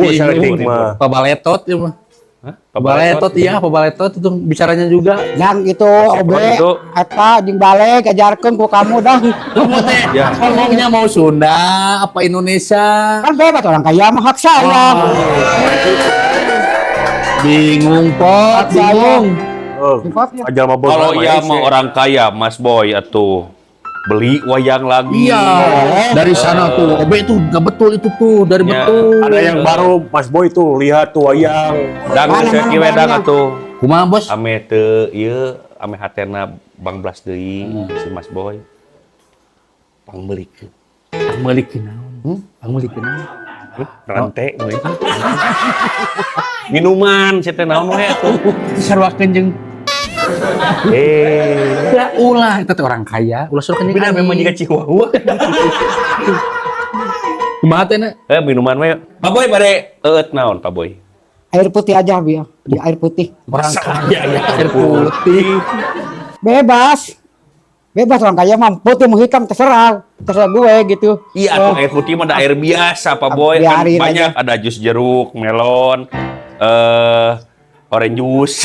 seleting mah. Pabaletot ya mah. Hah? Pabaletot iya, pabaletot itu bicaranya juga. Yang itu OB, itu. eta jeung balik ajarkeun ku kamu dah. Kamu teh Ya. ngomongnya mau Sunda apa Indonesia? Kan bebas orang kaya mah hak saya. Bingung pot, bingung. Sifatnya. Ajar mah bos. Kalau ya mau orang kaya, Mas Boy atuh beli wayang lagi. Iya, dari sana tuh. OB itu nggak betul itu tuh, dari Ya, betul. Ada yang baru Mas Boy tuh lihat tuh wayang. Dang saya kieu dang atuh. Kumaha bos? Ame teu ieu ame hatena Bang Blas deui si Mas Boy. Pangbelikeun. Pangmelikeun naon? Pangmelikeun naon? Rante we. Minuman saya teh naon we atuh. Sarwakeun jeung ulah itu teh orang kaya, ulah sarwakeun jeung. Bina memang jika Chihuahua. Kumaha teh na? Minuman we. Pak Boy bade eut naon Pak Boy? Air putih aja biar di air putih. Orang kaya ya air putih. Bebas. Bebas orang kaya mah putih mau hitam terserah gue gitu. Iya, atuh air putih mah ada air biasa Pak Boy. Kan Biarin banyak ada jus jeruk, melon, orange juice,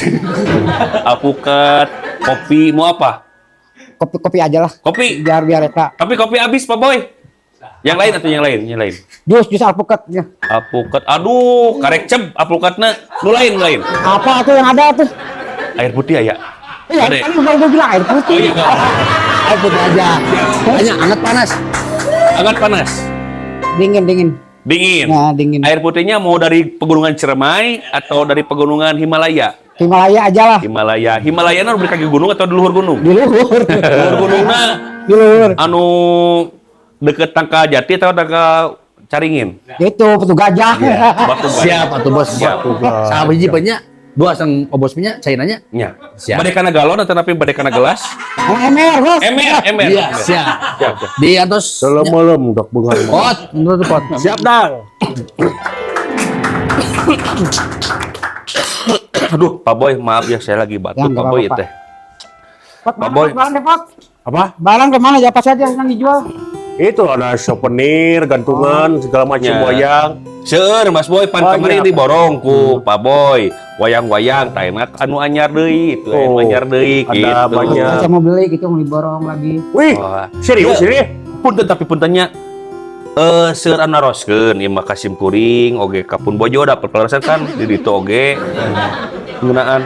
alpukat, kopi, mau apa? Kopi aja lah. Kopi. Biar eta. Tapi kopi habis Pak Boy. Yang lain atau yang lain? Yang lain. Jus alpukatnya. Alpukat. Aduh, karek ceb alpukatna. Nu lain. Apa tuh yang ada tuh? Air putih ya. Iya, Ade. kan udah bilang air Oh putih. iya. Air putih aja. Hanya hangat panas. Hangat panas. Dingin. Dingin. Nah, dingin. Air putihnya mau dari pegunungan Ciremai atau dari pegunungan Himalaya? Himalaya aja lah. Himalaya na di kaki gunung atau di luhur gunung? Di luhur. Luhur gunungna Di luhur. anu deket Tangka Jati atau Tangka Caringin? Itu petu gajah. Batu Gajah. Siap atuh bos. Siap. Saha hiji banyak. Dua sang obos punya, cainanya. Nya. Siap. Badai kana galon atau tapi badai kana gelas? Emer, bos. Emer. Iya, siap. Di atas. Selem-melem dok bunga. Pot, menurut pot. Siap dang. Aduh, Pak Boy, maaf ya saya lagi batuk Ya, nggak Pak Boy apa-apa. teh. Pak Boy. Barang deh, Pak. Apa? Barang kemana aja apa saja yang dijual? Itu ada souvenir, gantungan, segala macam Ya. wayang. Seur Mas Boy pan Oh, kemarin iya. diborong ku Pak Boy. Wayang-wayang ta enak anu anyar deui itu anu Oh, anyar deui ada gitu. banyak. Saya mau beli gitu, mau diborong lagi. Wih, Wah. serius ini? Punten tapi puntennya seur anu naroskeun ieu mah kasim kuring oge kapun bojo da perpelarasan kan di ditu oge penggunaan.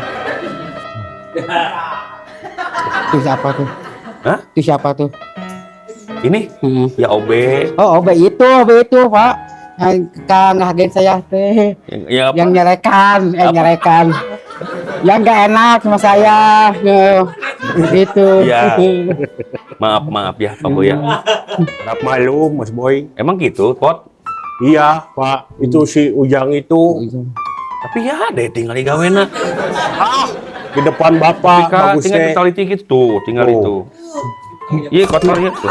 Itu siapa tuh? Hah? Itu siapa tuh? Ini ya OB Oh, OB itu, Pak. Yang ngehargain saya teh. yang apa? Yang nyerekan. Yang nggak enak sama saya. Gitu. Ya. Maaf ya Pak Boy ya. Harap malu Mas Boy. Emang gitu, Pot? Iya, Pak. Itu si Ujang itu. Tapi ya deh tinggal di gawena. Di depan Bapak, Tinggal bagusnya. totality gitu tuh, tinggal Oh. itu. Iya kotornya tuh.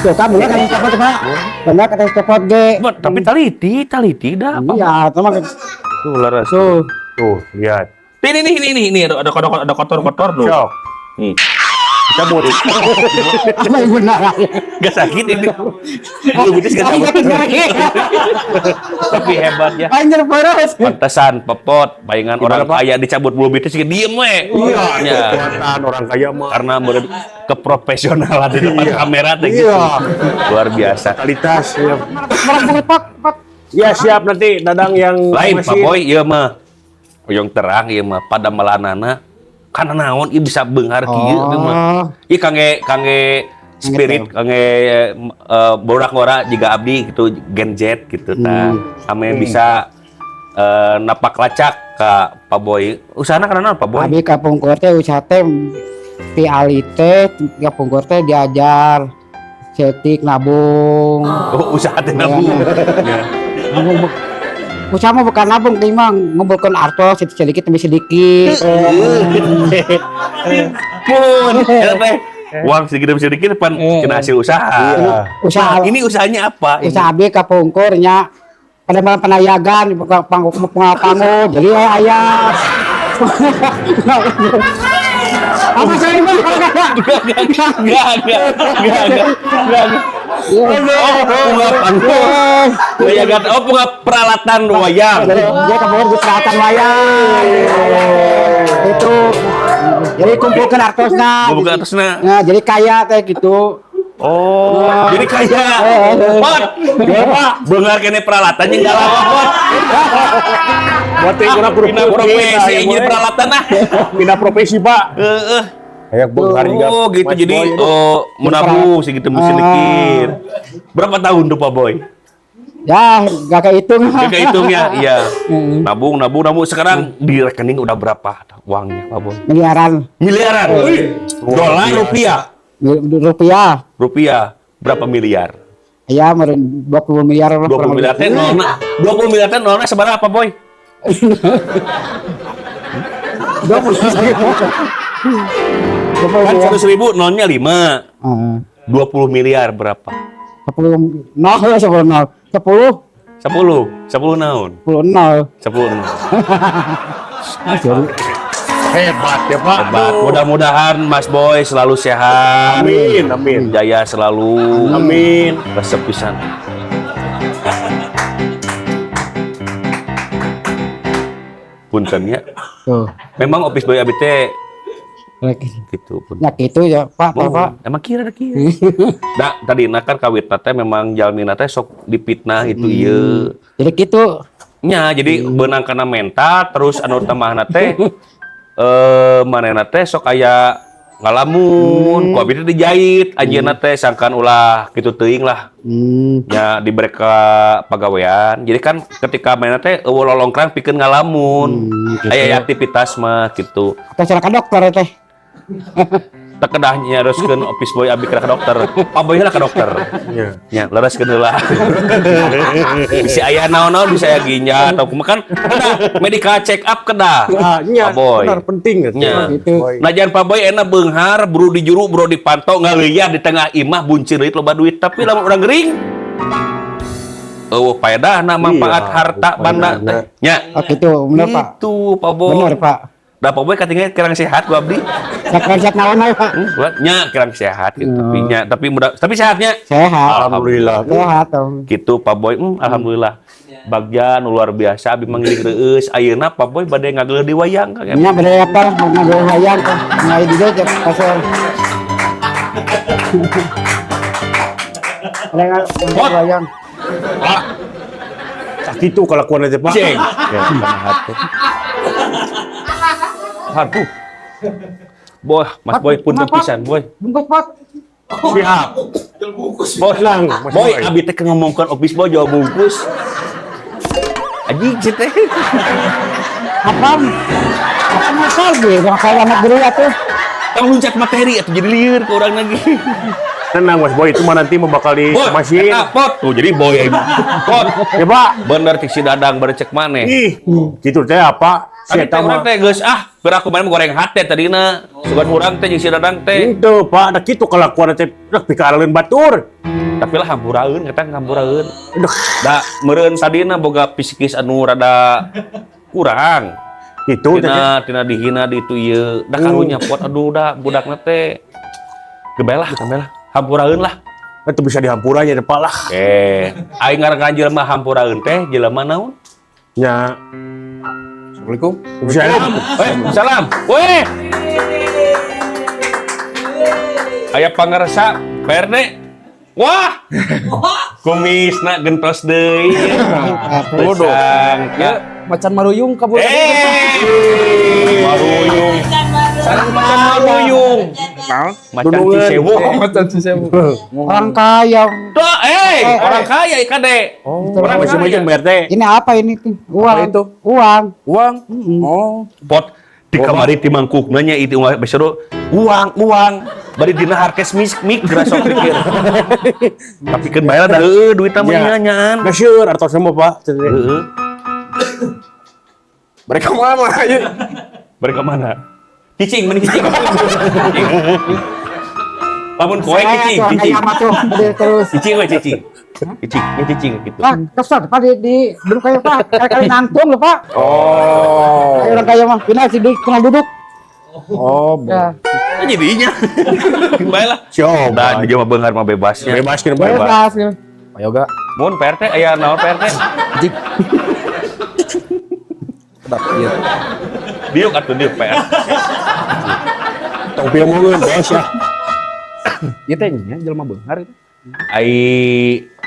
Tuh, kamu ya kan cepot, Pak. Benar kata cepot, Ge. Tapi taliti dah. Iya, teman. Tuh laras. Tuh. Tuh, lihat. Ini ada kotor tuh. Sok. Cabut. Apa yang benar? Gak sakit ini. Bulu bitis gak cabut. Tapi hebat ya. Anjir peres. Pantesan Popot, bayangan orang kaya dicabut bulu bitis diem we. Iya. Kekuatan orang kaya mah. Karena keprofesionalan di depan kamera teh gitu. Luar biasa. Kualitas. Ya. Pak. Ya siap nanti Dadang yang Lain Pak Boy, ieu mah. Yang terang ieu mah pada melanana. Karena naon ieu bisa beunghar kieu mah. Ieu kangge spirit kangge borak ngora jiga abdi gitu Gen Z gitu tah. Ame bisa napak lacak ka Pak Boy. Usahana karena Pak Boy? Abi kapungkur teh usaha teh ti ali teh kapungkur teh diajar cetik nabung. Oh, usaha teh nabung. Ya. Nabung usaha mah bukan nabung teh mah ngumpulkeun artos sedikit demi sedikit. Pun, teh uang sedikit pan kena hasil usaha. Usaha Ini usahanya apa? usaha abi kapungkur nya pada malam penayagan pangu jadi aya apa sih ini Bunga peralatan wayang. dia kapungkur di peralatan wayang itu jadi kumpulkan artosnya Kumpulkan artosnya. nah jadi kaya kayak gitu. Oh, jadi kaya. Pot. Beunghar kene peralatan yang enggak lama, Pot. Buat yang kurang Pindah profesi jadi peralatan nah. Pindah profesi, Pak. Heeh. Kayak beunghar juga. Oh, gitu Mas jadi Boy. menabung segitu sedikit. Berapa tahun tuh Pak Boy? Ya, gak kehitung. Gak kehitung ya, iya. Nabung. Sekarang di rekening udah berapa uangnya Pak Boy? Miliaran. Dolar, rupiah? Rupiah. Berapa miliar? Ya, 20 miliar. 20 miliar teh nolna. 20 miliar teh nolna seberapa apa Boy? 20. Kan 100.000 nolnya 5. 20 miliar berapa? 10 nol. 10 naon? 10 nol. Hebat ya, Pak. Hebat. Mudah-mudahan Mas Boy selalu sehat. Amin. Jaya selalu. Amin. Resep pisan. Punten ya. Tuh. Memang office boy abi teh gitu pun. Ya gitu ya, Pak. Emang kira. Nah, tadi kan kawitna teh memang jalmina teh sok dipitnah itu ieu. Jadi gitu. Nya, jadi beunang kana mental terus anu tamahna teh manehna teh sok aya ngalamun, ku abdi teh dijahit, anjeunna teh sangkan ulah kitu teuing lah. Ya dibere ka pagawean. Jadi kan ketika manehna teh eueuh lolongkrang pikeun ngalamun. Aya aktivitas mah gitu. Kita ke dokter teh. Tak kedah nyaroskeun office boy abi ke dokter. Pak boy lah ke dokter. Nya lereskeun heula. Bisa aya naon-naon bisa aya ginjal atau kumaha kan medical check up kedah. Pak boy. Benar penting nya. Najan Pak boy enak beunghar, buru di juru, buru dipantau ngaliah di tengah imah bunceureut loba duit tapi lamun urang gering. Faedahna manfaat harta banda teh. Nya. Oh gitu, bener Pak. Itu Pak boy. Bener Pak. Da Pak boy katingan kirang sehat ku abdi. Sehat naon ae Pak? Nya kirang sehat gitu. Tapi mudah tapi sehatnya. Sehat. Alhamdulillah. Sehat. Gitu Pak boy. Alhamdulillah. Bagja luar biasa abi mangiling reueus. Ayeuna Pak boy bade ngageuleuh di wayang ka. Nya bade apa? Ngageuleuh wayang ka. Ngai di dieu pasal. Wayang. Pak. Sakitu kelakuan aja Pak. Ceng. Ya, hati. Aduh. Boy, Mas Boy punten pisan, Boy. Bungkus Pak. Siap. Bos lang, Boy, abi teh ngomongkeun office boy jauh bungkus. Anjing sih teh. Apa masal ge bakal anak guru atuh. Tang luncat materi atuh jadi lieur ke urang lagi. Tenang Mas Boy, itu mah nanti mau bakal dimasin. Pot. Tuh jadi Boy. Pot. Ya Pak. Bener tik si Dadang berecek maneh. Ih, gitu teh apa? Tadi teh urang teh geus keur aku main goreng hate tadina. Sugan urang teh jeung si Dadang teh. Itu Pak, da kitu kelakuan teh rek pikaraleun batur. Tapi lah hampuraeun kata hampuraeun. Da meureun sadina boga psikis anu rada kurang. Itu tina dihina di itu ieu. Da karunya pot aduh da budakna teh. Gebelah, hampuraeun lah. itu bisa dihampuranya depan lah. Aing ngarangan jelema hampuraeun teh jelema naon? Ya. Assalamualaikum. Salam. Weh. Aya pangaresa PRD. Wah. Kumisna gentos deui. Bodoh. Ya, macan maruyung kabur. Maruyung. Sareng macan maruyung. Macan Cisewu. Macan Cisewu. Orang kaya. Tuh, orang kaya Kade. Orang masih macam BRT. Ini apa ini? Uang. Apa itu? Uang. Uang. Oh. Pot di kamari ti mangkukna nya itu besero uang. Bari dina harkes mik geura sok pikir. Tapi keun bayar da duit mah nyanyaan. Nah, sure, artos mah Pak. Heeh. Mereka mana? Mereka mana? Cicing, mending cicing. Lamun koek cicing. Terus. Cicing we cicing. Cicing gitu. Pak, kesel Pak di duduk kayak Pak. Kali nangtung loh Pak. Oh. Kayak orang kaya mah. Pindah sih di tengah duduk. Oh, Ya. Jadinya. Baiklah. Coba. Dan dia mah beungar mah bebasnya. Bebaskeun Bebas. Ya. Pak Yoga. Mun PRT aya naon PRT? Diuk atuh diuk PRT. Tong pieumeun bos ya. Ieu teh nya jelema beunghar itu. Ai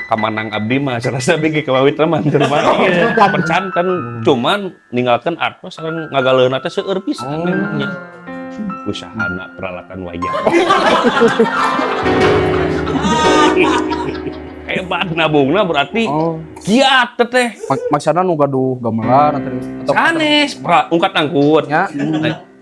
kamanang abdi mah sarasa bege kawawit mah keur mah percanten cuman ninggalkeun artos sareng ngagaleuna teh seueur pisan memangnya. Usahana peralatan wayang. Hebat nabungna berarti giat teh. Maksana nu gaduh gamelan atau sanes ungkat angkut. nya.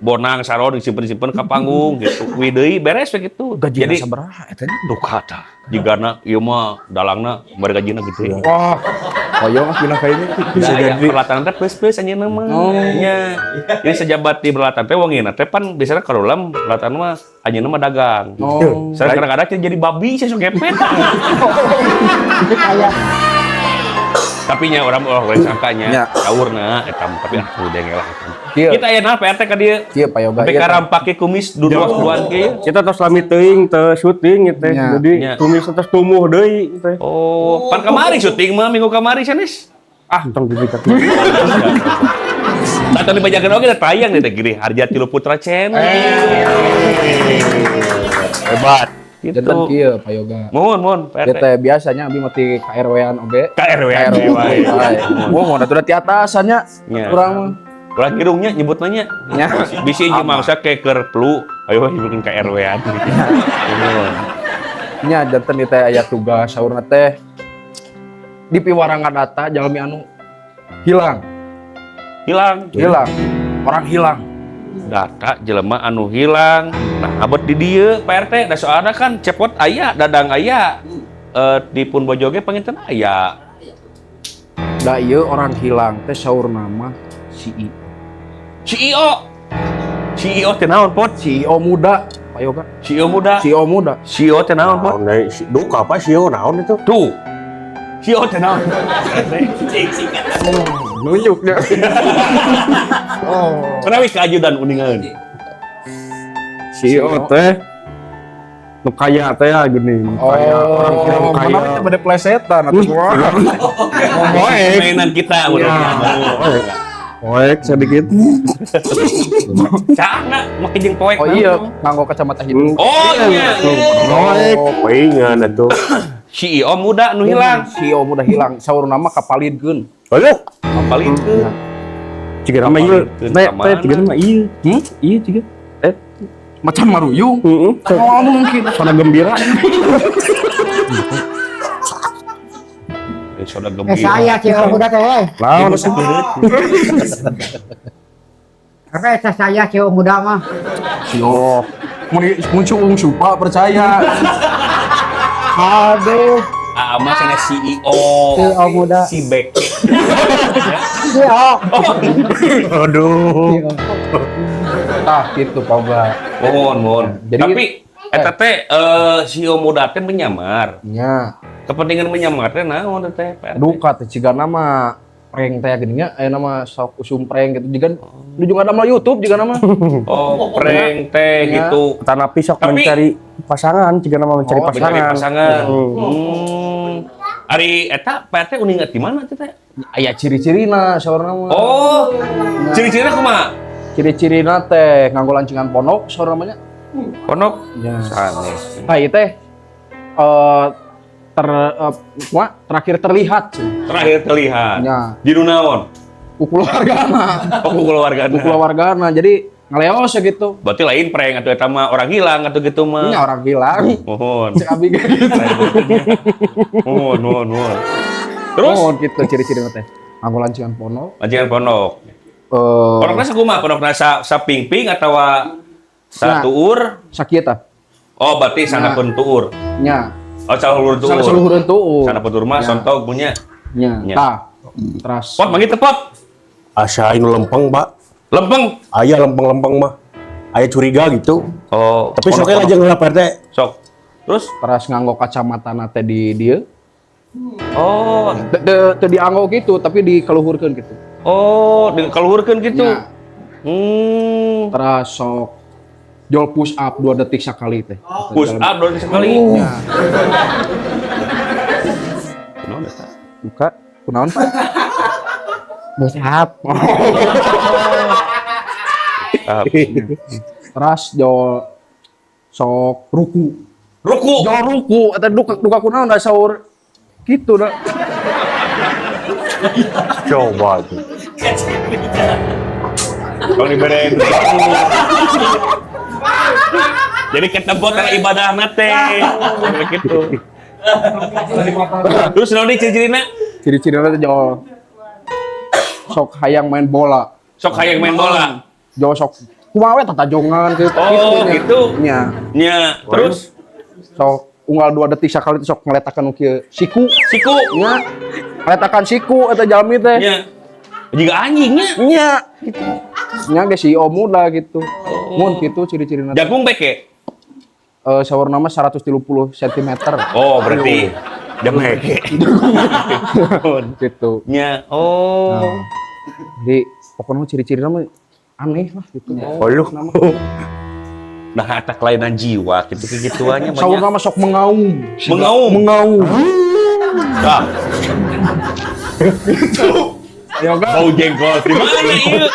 Bonang saron disimpen-simpen ka panggung gitu. Wideui beres we gitu. Gajinya sabaraha eta nya? Duh kata. Jigana ieu mah dalangna bari gajina gede. Wah. Koyo mah bilang kayaknya Bisa jadi peralatan teh pleus-pleus anjeunna mah. Nya. Jadi sejabat di peralatan teh wongina teh pan biasana karolam peralatan mah anjeunna mah dagang. Sareng kadang-kadang jadi babi sih sok gepet. Tapi nya orang sangkanya caurna eta tapi atuh dengel lah. Kita aya naon PRT ka dieu? Kieu Pak Yoga. Sampai karam pake kumis duduan kieu. Kita tos lami teuing teu syuting teh. Jadi kumis tos tumuh deui teh. Oh, pan kamari syuting mah minggu kamari sanes. Tong dibikat. Atau dibajakeun oge da tayang teh gini Harja Tilu Putra Channel. Hebat. Gitu. Janten kieu Pak Yoga. Mun Dia PRT. teh biasanya abi mah ti KRW-an oge. KRW-an wae. Wah, mau atuh ti atasannya. Kurang mah. Ulah kirungnya nyebutna nya. Bisi ieu mangsa keker flu. Ayo nyebutkeun KRW-an. Nya janten ieu teh aya tugas saurna teh di piwarangan data jalmi anu hilang. Orang hilang. Data jelema anu hilang. Nah, abot di dieu PRT da soalna kan cepot aya, dadang aya. Di Pun Bojoge panginten aya. Da ieu orang hilang teh saurna mah CEO teh naon pot? CEO muda Pak Yoga. CEO muda. CEO teh naon pot? Duka apa sih naon itu? Tuh. CEO teh naon? Nunjuknya. Menawi ka ajudan uningan. CEO teh nu kaya teh gini, kaya orang kaya. Mana teh bade plesetan atuh gua. Mainan kita udah. Poek sedikit. Cana make jeung poek. Oh iya, nganggo kacamata hitam. Oh iya. Poek, paingan atuh. CEO muda nu hilang. CEO muda hilang, saurna mah kapalidkeun. Aduh, Kapalidkeun. ciga nama ieu. Teh ciga nama ieu. Ieu ciga. Macan maruyung. Heeh. Oh mungkin. Sana gembira. Soda gembira. Saya cewek muda teh. Lawan Apa saya cewek muda mah. Yo. Muncul supa percaya. Aduh. Ama sana CEO. CEO muda. Si Beke. CEO. Aduh. Tah kitu Pak Yoga. Mohon. Jadi Tapi eta teh CEO muda teh menyamar. Nya. Kepentingan menyamar teh naon teh? Duka teh cigana mah prank teh geuninnya aya nama sok usum prank gitu juga juga ada mah YouTube juga nama. Oh, prank teh Ya. gitu. Tanapi sok Tapi- mencari pasangan, jika nama mencari Oh, pasangan. Mencari pasangan. Ari eta PRT uning di mana teh? Aya ciri-cirina saurna mah. Oh, ciri-cirinya kumaha? Ciri-cirina teh nganggo lancingan ponok saurna namanya. Ponok. Ya. Sanes. Nah, ieu teh terakhir terlihat Terakhir terlihat. Ya. Di naon? ku keluargana. Oh, keluarga. Ku keluargana. Jadi ngaleos ya gitu. Berarti lain prank atau eta mah orang hilang atau gitu mah. Ini orang bilang. Mohon. Cek abi gitu. Mohon. Terus Oh, gitu ciri-ciri teh. Nganggo lancingan ponok. lancingan ponok. Ponokna sakumaha? Ponokna sa ping-ping atau sa tuur? Sakieu tah. Oh, berarti sanapeun tuur. Nya. Oh, saluhur tuur. Saluhureun tuur. Sanapeun tuur mah Ya. sontog punya. Nya. Nya. Tah. Terus Pot manggil tepot. Asa anu lempeng, Pak. Lempeng. Aya lempeng-lempeng mah. Aya curiga gitu. Oh, Tapi soknya aja ngelap RT. Sok. Terus? terus nganggo kacamata teh di dieu. Oh. Teu dianggo gitu, tapi dikeluhurkeun gitu. Oh, dikeluhurkeun gitu. Ya. Terus sok jol push up 2 detik sekali teh. Push up 2 detik sekali. Ya. Kunaon eta? Buka. Kunaon, Pak? Push up. Terus jol sok ruku. Ruku. Jol ruku eta duka kunaon da saur gitu dah. Coba tuh. Kalau diberen. Jadi ketebot karena ibadah nate. Begitu. Terus naon ciri-cirina? Ciri-cirina teh jol sok hayang main bola. Sok hayang main bola. Jol sok kumaha we tatajongan gitu. Oh, gitu. Nya. Nya, terus Sok unggal 2 detik sakali teh sok ngeletakan kieu siku. siku. Nya. Ngeletakan siku eta jalmi teh. Nya. Juga anjingnya. Nya. Nya ge si muda gitu. Mun kitu ciri-cirina. Jagung beke. Saur nama 130 cm. Oh, berarti jagung beke. Gitu. Nya. Oh. Jadi pokoknya ciri-cirina mah aneh lah gitu. Oh, lu. Nah, eta kelainan jiwa gitu-gituannya Saur banyak. nama sok mengaum. Mengaum. Nah, Ya kan? bau jengkol di mana ieu?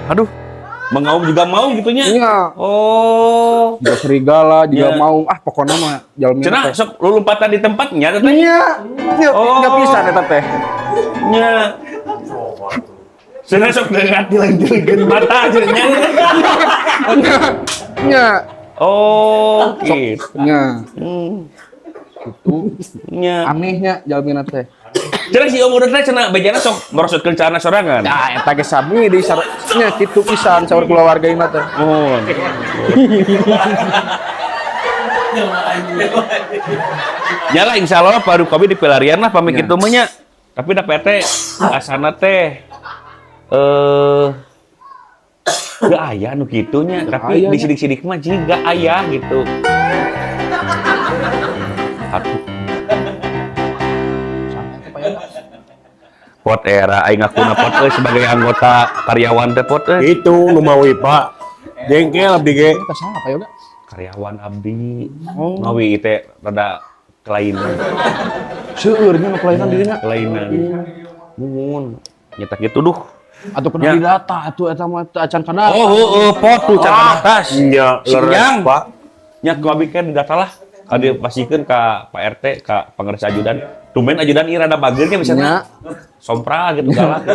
Aduh. Mengaum juga mau gitunya. Iya. Oh. Juga serigala, juga Iya. mau pokoknya mah jalmi Cenah teh. sok lu lompatan di tempatnya teh. Nya. Oh. Nya pisan eta teh. Nya. Cenah sok dilang-dilangkeun mata aja nya. Nya. Oh, gitu. Nya. Gitu. Nya. Anehnya jalmi teh. Cenah si Om udah teh cenah bejana sok merosotkeun celana sorangan. Nah, eta ge sami di nya kitu pisan saur keluarga ieu teh. Oh. Ya lah insya Allah baru kami di pelarian lah pamit gitu mah nya. Tapi da PT asana teh gak aya nu kitunya, tapi aya, di sidik-sidik mah jiga aya gitu. Aduh. Pot era aing ngakuna pot euy sebagai anggota karyawan teh pot euy. Itu nu mawi, Pak. Jengkel abdi ge. Eta saha apa yoga? Karyawan abdi. Ngawi teh rada kelainan. Seueur nya kelainan dirinya. Kelainan. Mun nyetak gitu duh. Atuh kena didata atuh eta mah teu acan kada. Oh, heueuh, pot tuh can atas. Nya, Sinyang. leres, Pak. Nya ku abi kan didata lah. Adi pasikeun ka Pak RT, ka pangares ajudan. Tumben ajudan ieu rada bageun kan misalnya. Sompra gitu galak.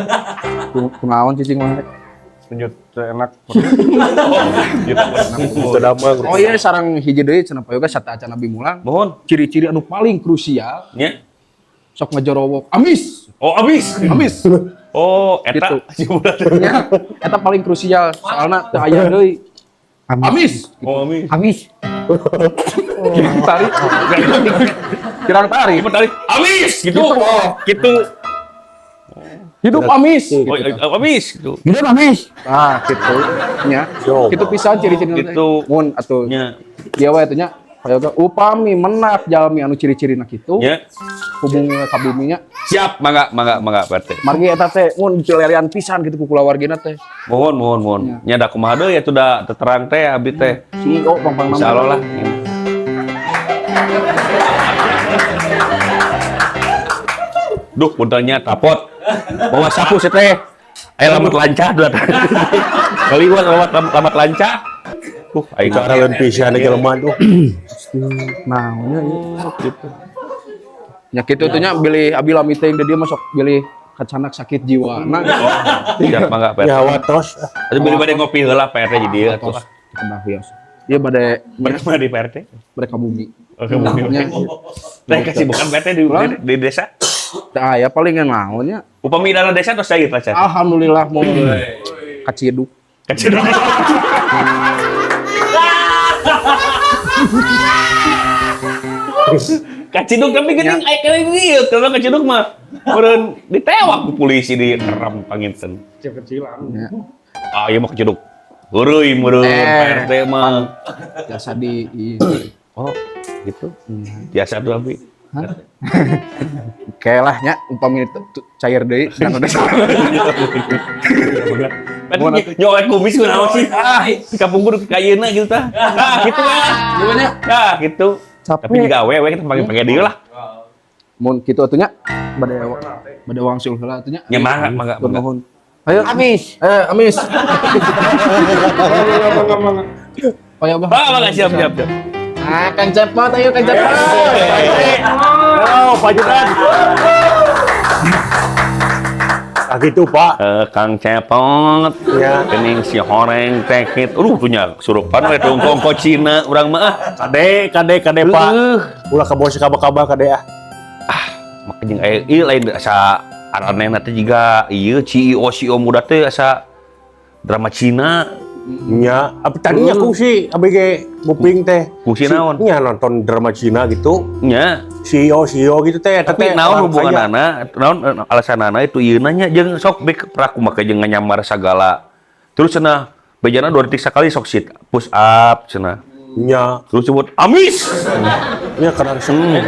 Kunaon cicing mah? Lanjut enak. Gitu. damang. Oh iya sareng hiji deui cenah payoga sata acan abi mulang. Mohon. Ciri-ciri anu paling krusial Nya. sok ngejorowok amis. Oh, abis. Amis. Oh, eta Nya eta paling krusial soalna teu aya deui. Amis. Oh, amis. Amis. Kirang tarik. Kirang tarik. Gimana tadi? Amis gitu. Oh, gitu. Hidup amis. Oh, amis gitu. Hidup amis. Ah, gitu. Nya. Kitu pisan ciri-ciri Gitu. mun atuh. Nya. Dia wae atuh nya Kayak upami menak jalmi anu ciri-ciri nak itu. Ya. Hubungi ka buminya. Siap, mangga Pak RT. Margi eta teh mun cilerian pisan gitu ku kulawargina teh. Mohon. Nya da kumaha deui ya da terang teh abi teh. CEO pang-pang nama. Insyaallah lah. Duh, puntennya tapot. Bawa sapu sih teh. Aya lamat lancah dua. Kaliwat lamat lancah. Aing karaeun pisan ge lemah tuh. Nah, nya gitu. Nya kitu teh nya bilih abi lami teh dia masuk bilih kacanak sakit jiwa. Nah, Siap mangga Pak RT. Ya watos. Atuh beli bade ngopi heula Pak RT jadi ieu atuh. Kendah hias. Dia bade Bade Pak RT. bade ka bumi. Oke, bumi. Teh kasih bukan Pak RT di desa. Tah aya paling naonnya. Upami dana desa tos cair Pak. Alhamdulillah mau kaciduk. Kaciduk. Kaciduk tapi geuning aya kene ieu karena kaciduk mah meureun ditewak ku polisi di keram panginten. Kecil-kecilan. Ah ieu mah kaciduk. Heureui meureun Pak RT mah. Biasa di Oh, gitu. Biasa tuh abi. Kayak lah nya umpami cair deui dana desa. Nyolek kumis kunaon sih? Di kampung kudu kayeuna gitu tah. Gitu lah. Gimana? Gitu. Tapi juga awewe kita pake dieu lah. Mun kitu atunya bade wangsul heula atunya. Ya mangga. Nuhun. Ayo Amis. Amis. Mangga. Ayo Bang. Mangga siap. Ah, Kang Cepot, ayo Kang Cepot. Oh, Pak Judan. Gitu Pak. Kang Cepot. Ya. Kening si horeng tekit. Punya surupan we tongkong Cina urang mah. Kade Pak. Ulah ka bos kabar kade ah. Maka jeung ieu lain asa aranena teh jiga ieu CEO muda teh asa drama Cina. Nya, apa tadinya kungsi ABG Buping teh. Kungsi naon? Nya nonton drama Cina gitu. Nya. CEO gitu teh. Tapi naon hubunganana, naon alasanana itu ieu nanya jeung sok bek praku make jeung nganyamar sagala. Terus cenah bejana 2 detik sakali sok sit push up cenah. Nya. Terus sebut amis. Nya karena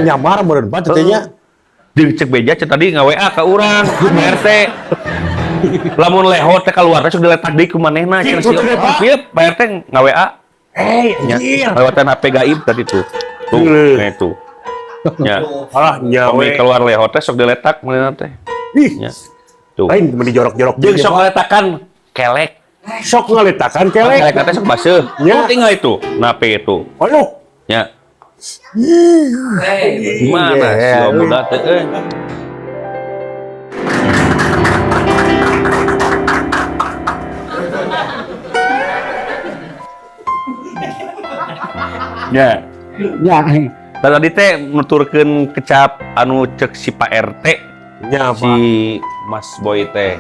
nyamar meureun banget teh nya. Jeung cek beja cek tadi nga-WA ka urang, RT. Lamun leho teh keluar teh sok diletak deui ku manehna cenah si Ieu Pak RT nga-WA. Nya lewatan HP gaib tadi tuh. Tuh, nah itu. Nya. Nyawe keluar leho teh sok diletak manehna teh. Nya. Tuh. Lain meni jorok-jorok Jeung sok ngaletakan kelek. Sok ngaletakan kelek. Kelek teh sok baseuh. Tinggal itu. Nape itu? Aduh. Nya. Gimana si muda teh? Ya. Tadi teh nuturkeun kecap anu cek si Pak RT. Ya, si Mas Boy teh.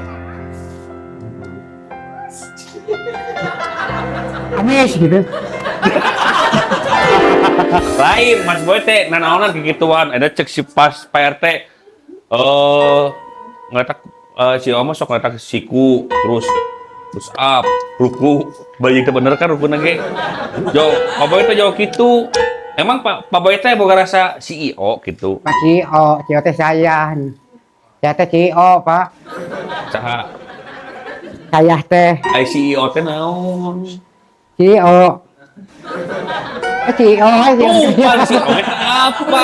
Amis gitu. Lain Mas Boy teh nanaonan kegituan. Ada cek si Pak RT. Ngeletak si Oma sok ngeletak siku terus up, ruku. Balik teh bener kan ruku nage. Pak Boy teh jauh gitu. Emang Pak Boy teh boga rasa CEO gitu. Pak CEO teh saya. Saya teh CEO, Pak. Saha? Saya teh. Ai CEO teh naon? CEO. CEO apa?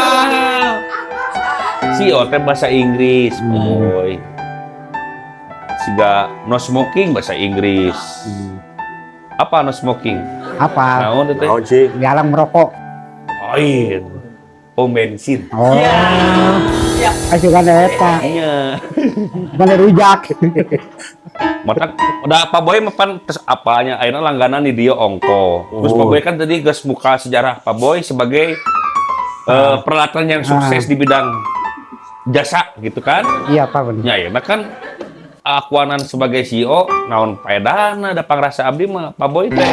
CEO teh bahasa Inggris, Boy. Siga no smoking bahasa Inggris. Apa no smoking? Apa? Naon teh? Dilarang merokok. Oh iya. Pom bensin. Oh. Ya. Kasih kan eta. Iya. Mana rujak. Mata udah Pak Boy mapan terus apanya akhirnya langganan di dia ongko. Terus Pak Boy kan tadi geus buka sejarah Pak Boy sebagai peralatan yang sukses di bidang jasa gitu kan? Iya Pak bener. Ya kan akuanan sebagai CEO naon paedana da pangrasa abdi mah Pak Boy teh.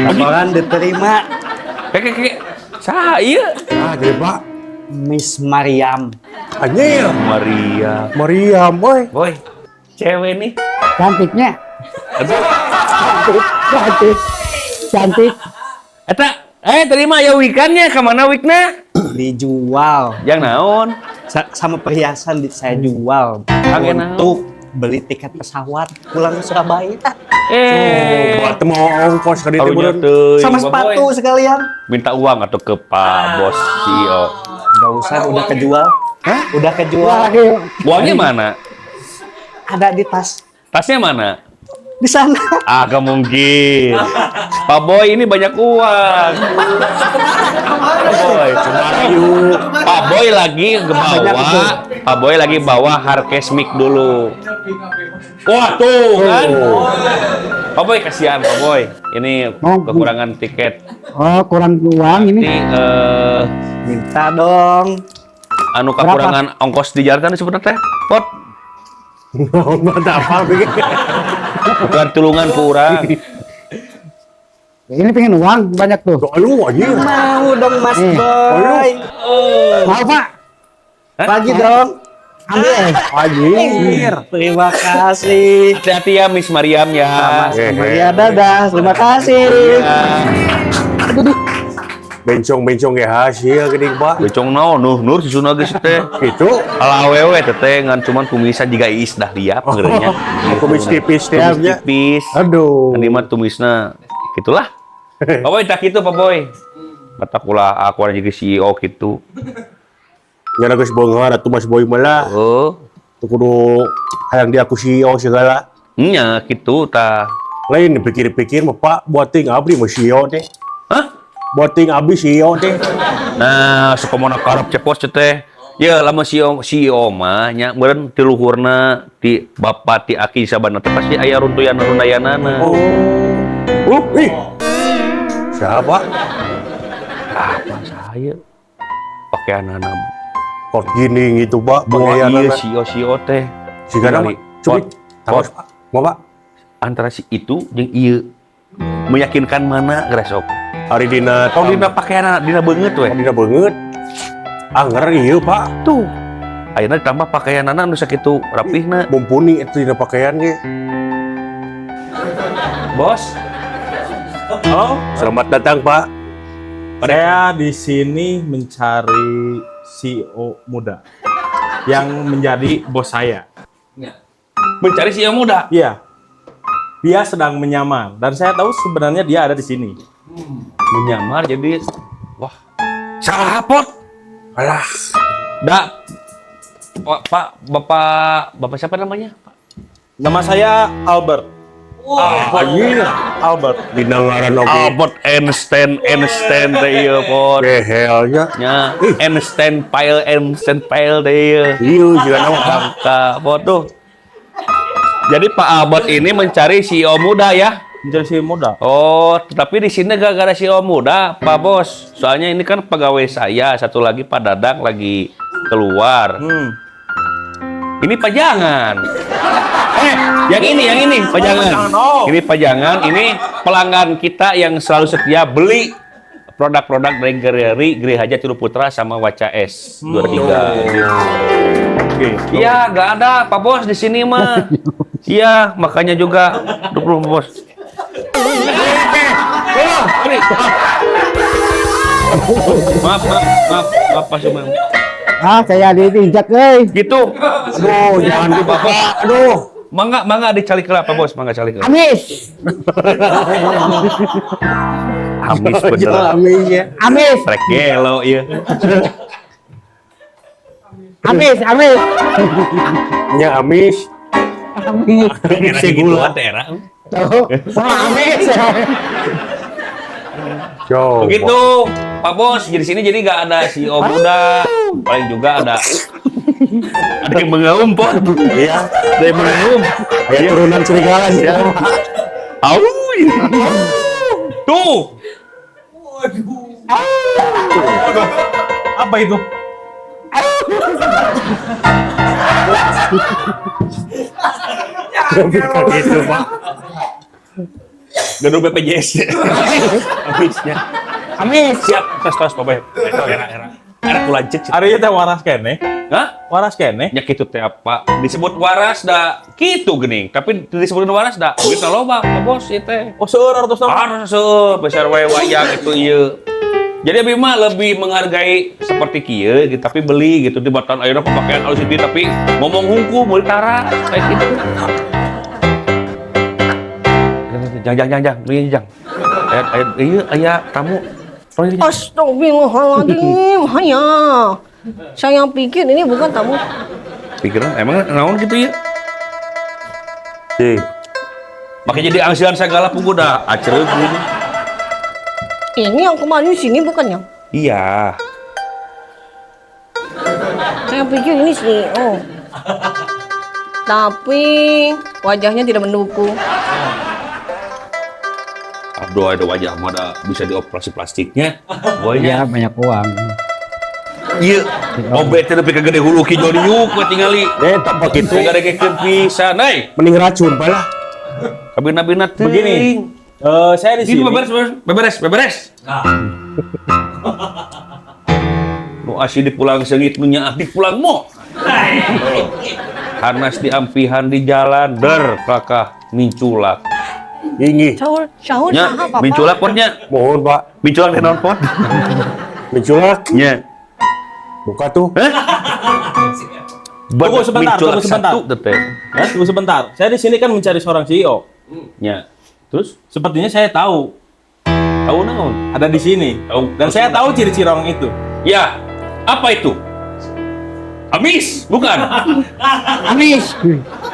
Lamaran diterima. Keke saha ieu? Gede Pak. Miss Mariam. Anjir. Mariam, boy. Boy. Cewek nih. Cantiknya. Aduh. Cantik. Eta Terima ya wikannya, kemana wiknya? Dijual. Yang naon? Sama perhiasan saya jual. Untuk beli tiket pesawat pulang ke Surabaya. Buat mau ongkos ke ditu bener. Sama sepatu sekalian. Minta uang atau ke Pak Bos CEO? Gak usah, udah kejual. Hah? Udah kejual. Uangnya mana? Ada di tas. Tasnya mana? Di sana. Gak mungkin. Pak Boy ini banyak uang. Pak Boy lagi Pak Boy lagi bawa Harkesmik dulu. Wah tuh kan. Pak Boy kasihan Pak Boy. Ini kekurangan tiket. Oh, kurang uang ini. Minta dong. Anu kekurangan ongkos di jalan kan sebenarnya Pot. Bukan tulungan kurang. Ini pengen uang banyak tuh. Mau dong Mas Boy. Mau Pak? Pagi dong. Ambil. Terima kasih. Hati-hati ya Miss Mariam ya. Ya dadah. Terima kasih. Bencong ya hasil gini Pak. Bencong naon nur susuna geus teh. Itu ala awewe teh ngan cuman kumisan jiga iis dah liap ngeureunya. kumis tipis tiapnya. Tipis. Aduh. Andi mah tumisna gitulah. Pak Boy tak kitu Pak Boy. Mata kula aku ada jadi CEO gitu. Nyana geus beunghar atuh Mas Boy malah. Tuh kudu hayang dia aku CEO segala. Nya kitu tah. Lain dipikir-pikir mah Pak buating abdi mah CEO teh. Hah? Buating abdi CEO teh. Nah, sukamana karep cepos teh. Ya, lama CEO mah nya meureun ti luhurna ti bapa ti aki sabana teh pasti aya runtuyan-rundayanana. Ih. Siapa? Apa saya? Pakaianana kok gini gitu Pak pakaianana. Iya, CEO teh. Sigana mah cubit. Tawas Pak. Mau Pak? Antara si itu jeung ieu meyakinkan mana gresok? Ari dina tong dina pakaianana dina beungeut we. Dina beungeut. Anger ieu Pak. Tuh. Ayeuna ditambah pakaianana anu sakitu rapihna. Mumpuni itu dina pakaian ge. Bos. Oh, selamat datang Pak. Saya di sini mencari CEO muda yang menjadi bos saya. Mencari CEO muda? Iya. Dia sedang menyamar dan saya tahu sebenarnya dia ada di sini. Menyamar jadi wah. Salah Pot. Alah. Pak, Bapak siapa namanya? Nama saya Albert. Albert. Dina ngaran oge. Albert Einstein teh ieu Pot. Gehelnya. Nya Einstein file teh ieu. Ieu juga nama Bangka Pot tuh. Jadi Pak Albert ini mencari CEO muda ya? Mencari CEO muda. Oh, tetapi di sini gak ada CEO muda, Pak Bos. Soalnya ini kan pegawai saya, satu lagi Pak Dadang lagi keluar. Ini pajangan. Yang ini pajangan. Ini pajangan, ini pelanggan kita yang selalu setia beli produk-produk dari Geri Haja Tiru Putra sama Waca S 23. Iya, nggak ada Pak Bos di sini mah. Iya, makanya juga 20 Bos. Maaf Pak Sumang. Saya diinjak gitu. Aduh, jangan gitu Pak. Aduh. Mangga dicalik lah Pak Bos, mangga calik lah. Amis. Amis bener. Amis. Trek gelo ieu. Amis. Nya amis. Seguluan daerah. Amis. Begitu Pak Bos, di sini jadi nggak ada CEO muda, paling juga ada yang mengaum Pak. Iya, ada yang mengaum. Kayak turunan serigala sih. Au. Tuh. Apa itu? Bukan itu Pak. Gedung BPJS. Amisnya. Amis. Siap, tos Pak Boy. Era. Ada kulancik. Ari teh waras kene. Hah? Waras kene. Nya kitu teh apa? Disebut waras da kitu geuning, tapi disebutin waras da duit loba ka bos ieu teh. Oh seueur artos nama. Harus seueur besar wae wayang itu ieu. Jadi abi mah lebih menghargai seperti kieu gitu, tapi beli gitu di batan ayeuna pemakaian alus itu tapi ngomong hungku meuli tara kayak gitu. Jang, beli jang. Aya tamu. Astagfirullahaladzim, hanya. Saya pikir ini bukan tamu. Pikiran emang naon gitu ya? Makanya jadi angsian segala pungguda acereg gini. Ini yang kemarin di sini bukannya? Iya. Saya pikir ini CEO. Tapi wajahnya tidak mendukung. Aduh, ada wajah mah ada bisa dioperasi plastiknya. Iya, banyak uang. Iya. Obet teh nepi ka gede hulu ki jodi yuk tingali. Tak begitu. Gadegekeun pisan, ai. Mending racun bae lah. Kabina-bina teuing. Begini. Saya di sini. Beberes. Nu asih dipulang seungit nu nya di pulang mo. Hanas diampihan di jalan der kakah minculak. Ingih. Sahur Nya, saha Papa? minculak potnya. Mohon, Pak. Minculak teh naon pot? Minculak. Nya. Buka tuh. Tunggu sebentar, Minculak tunggu sebentar. satu teh. Tunggu sebentar. Saya di sini kan mencari seorang CEO. Nya. Terus Sepertinya saya tahu tahu naon? ada di sini. Tahu. Dan saya tahu ciri-ciri orang itu. Ya. Apa itu? Amis, bukan? Amis.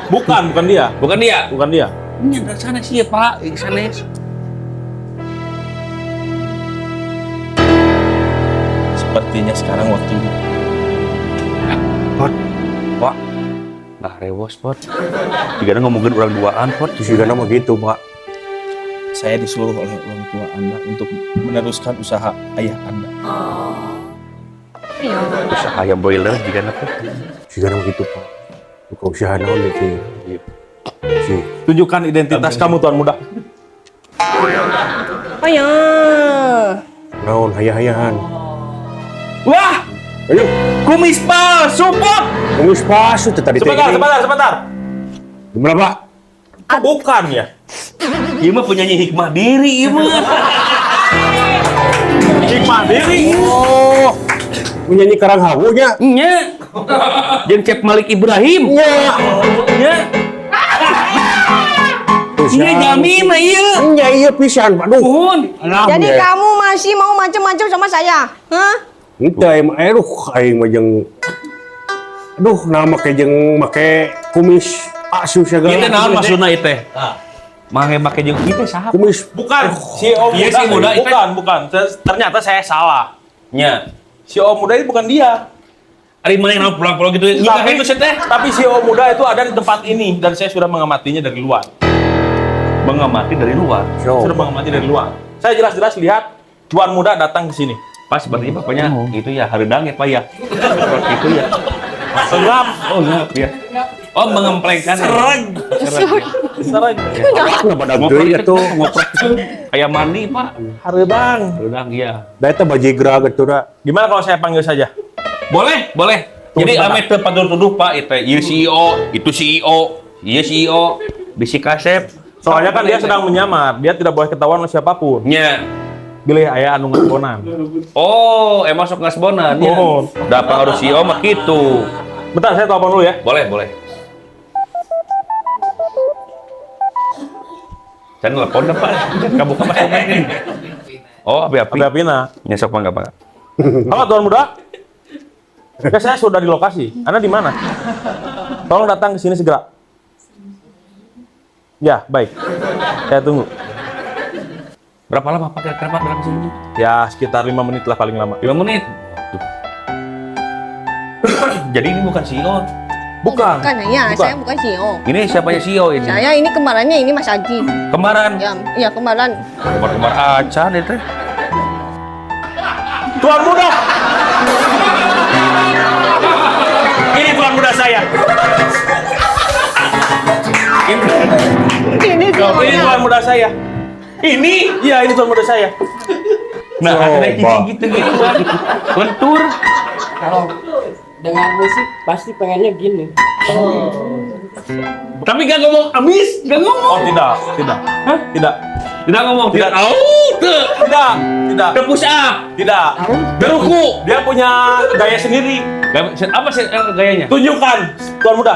Bukan dia. Bukan dia. Bukan dia. Nya dari sana sih ya, Pak. Di sana. Sepertinya sekarang waktunya. Pot. Pak. Nah, rewos, Pot. Jika ngomongin orang duaan, Pot. Jika nama gitu, Pak. Saya disuruh oleh orang tua Anda untuk meneruskan usaha ayah Anda. Usaha ayam broiler jika apa? Jika nama gitu, Pak. Buka usaha naon itu. Si. Tunjukkan identitas kamu, Tuan Muda. Ayah. Naon hayah-hayahan. Wah! Ayo. Kumis palsu, Pot! Kumis palsu teh tadi. Sebentar. Gimana, Pak? Bukan ya? Ieu mah penyanyi hikmah diri, ieu mah. Hikmah diri. Oh. Penyanyi Karang Hawunya. Nya. Jeung Cep Malik Ibrahim. Nya. Iya jamin mah ieu. Nya ieu pisan, Pak. Duh. Jadi kamu masih mau macam-macam sama saya? Hah? Henteu aing mah jeung aduh nama kayak jeung make kumis palsu segala. Ieu teh naon maksudna ieu teh? Mangke make jeung ieu teh saha? Kumis Bukan. CEO Iya, muda. si muda itu. Bukan. Ternyata saya salah. Nya. CEO muda itu bukan dia. Ari mana yang pulang-pulang gitu? Tapi, Itu teh. tapi CEO muda itu ada di tempat ini dan saya sudah mengamatinya dari luar. Mengamati dari luar. Sudah mengamati dari luar. Saya jelas-jelas lihat tuan muda datang ke sini. Pas sepertinya bapaknya itu ya hareudang ya Pak ya. Seperti itu ya. Serap. Oh ngap ya. Oh mengemplengkan. Serang. Serang. kenapa ada deui atuh. Ngoprek kayak mandi Pak. Hareudang. Hareudang iya. Da eta bajigra gitu da. Gimana kalau saya panggil saja? Boleh. Jadi ame teu patuduh Pak itu ieu CEO, itu CEO, ieu CEO, bisi kasep. Soalnya kan dia sedang menyamar, dia tidak boleh ketahuan oleh siapapun. Nya. Pilih aya anu ngasbonan. Oh, emang sok ngasbonan ya. Oh. Da pengaruh CEO mah kitu. Bentar, saya telepon dulu ya. Boleh. Saya telepon dah Pak. Kamu masuk lagi. Oh, api-api. Api-apina. Nyesok mah enggak, Pak. Halo Tuan Muda. Ya, saya sudah di lokasi. Anda di mana? Tolong datang ke sini segera. Ya, baik. Saya tunggu. Berapa lama Pak kira-kira Pak berapa sini? Ya, sekitar 5 menit lah paling lama. 5 menit. Jadi ini bukan CEO. Bukan. Bukan ya, saya bukan CEO. Ini siapanya CEO ini? Saya ini kembarannya ini Mas Aji. Kembaran. Ya, kembaran. Kembar acan itu. Tuan Muda. Ini Tuan Muda saya. Ini Ini Tuan Muda saya. Ini? Iya, ini Tuan Muda saya. Nah, ada gitu-gitu kan. Lentur. Kalau dengan musik pasti pengennya gini. Tapi gak ngomong abis, gak ngomong. Oh, tidak. Hah? Tidak. Tidak ngomong, tidak. Tidak. Ke push up. Tidak. Beruku. Dia punya gaya sendiri. Apa sih gayanya? Tunjukkan, Tuan Muda.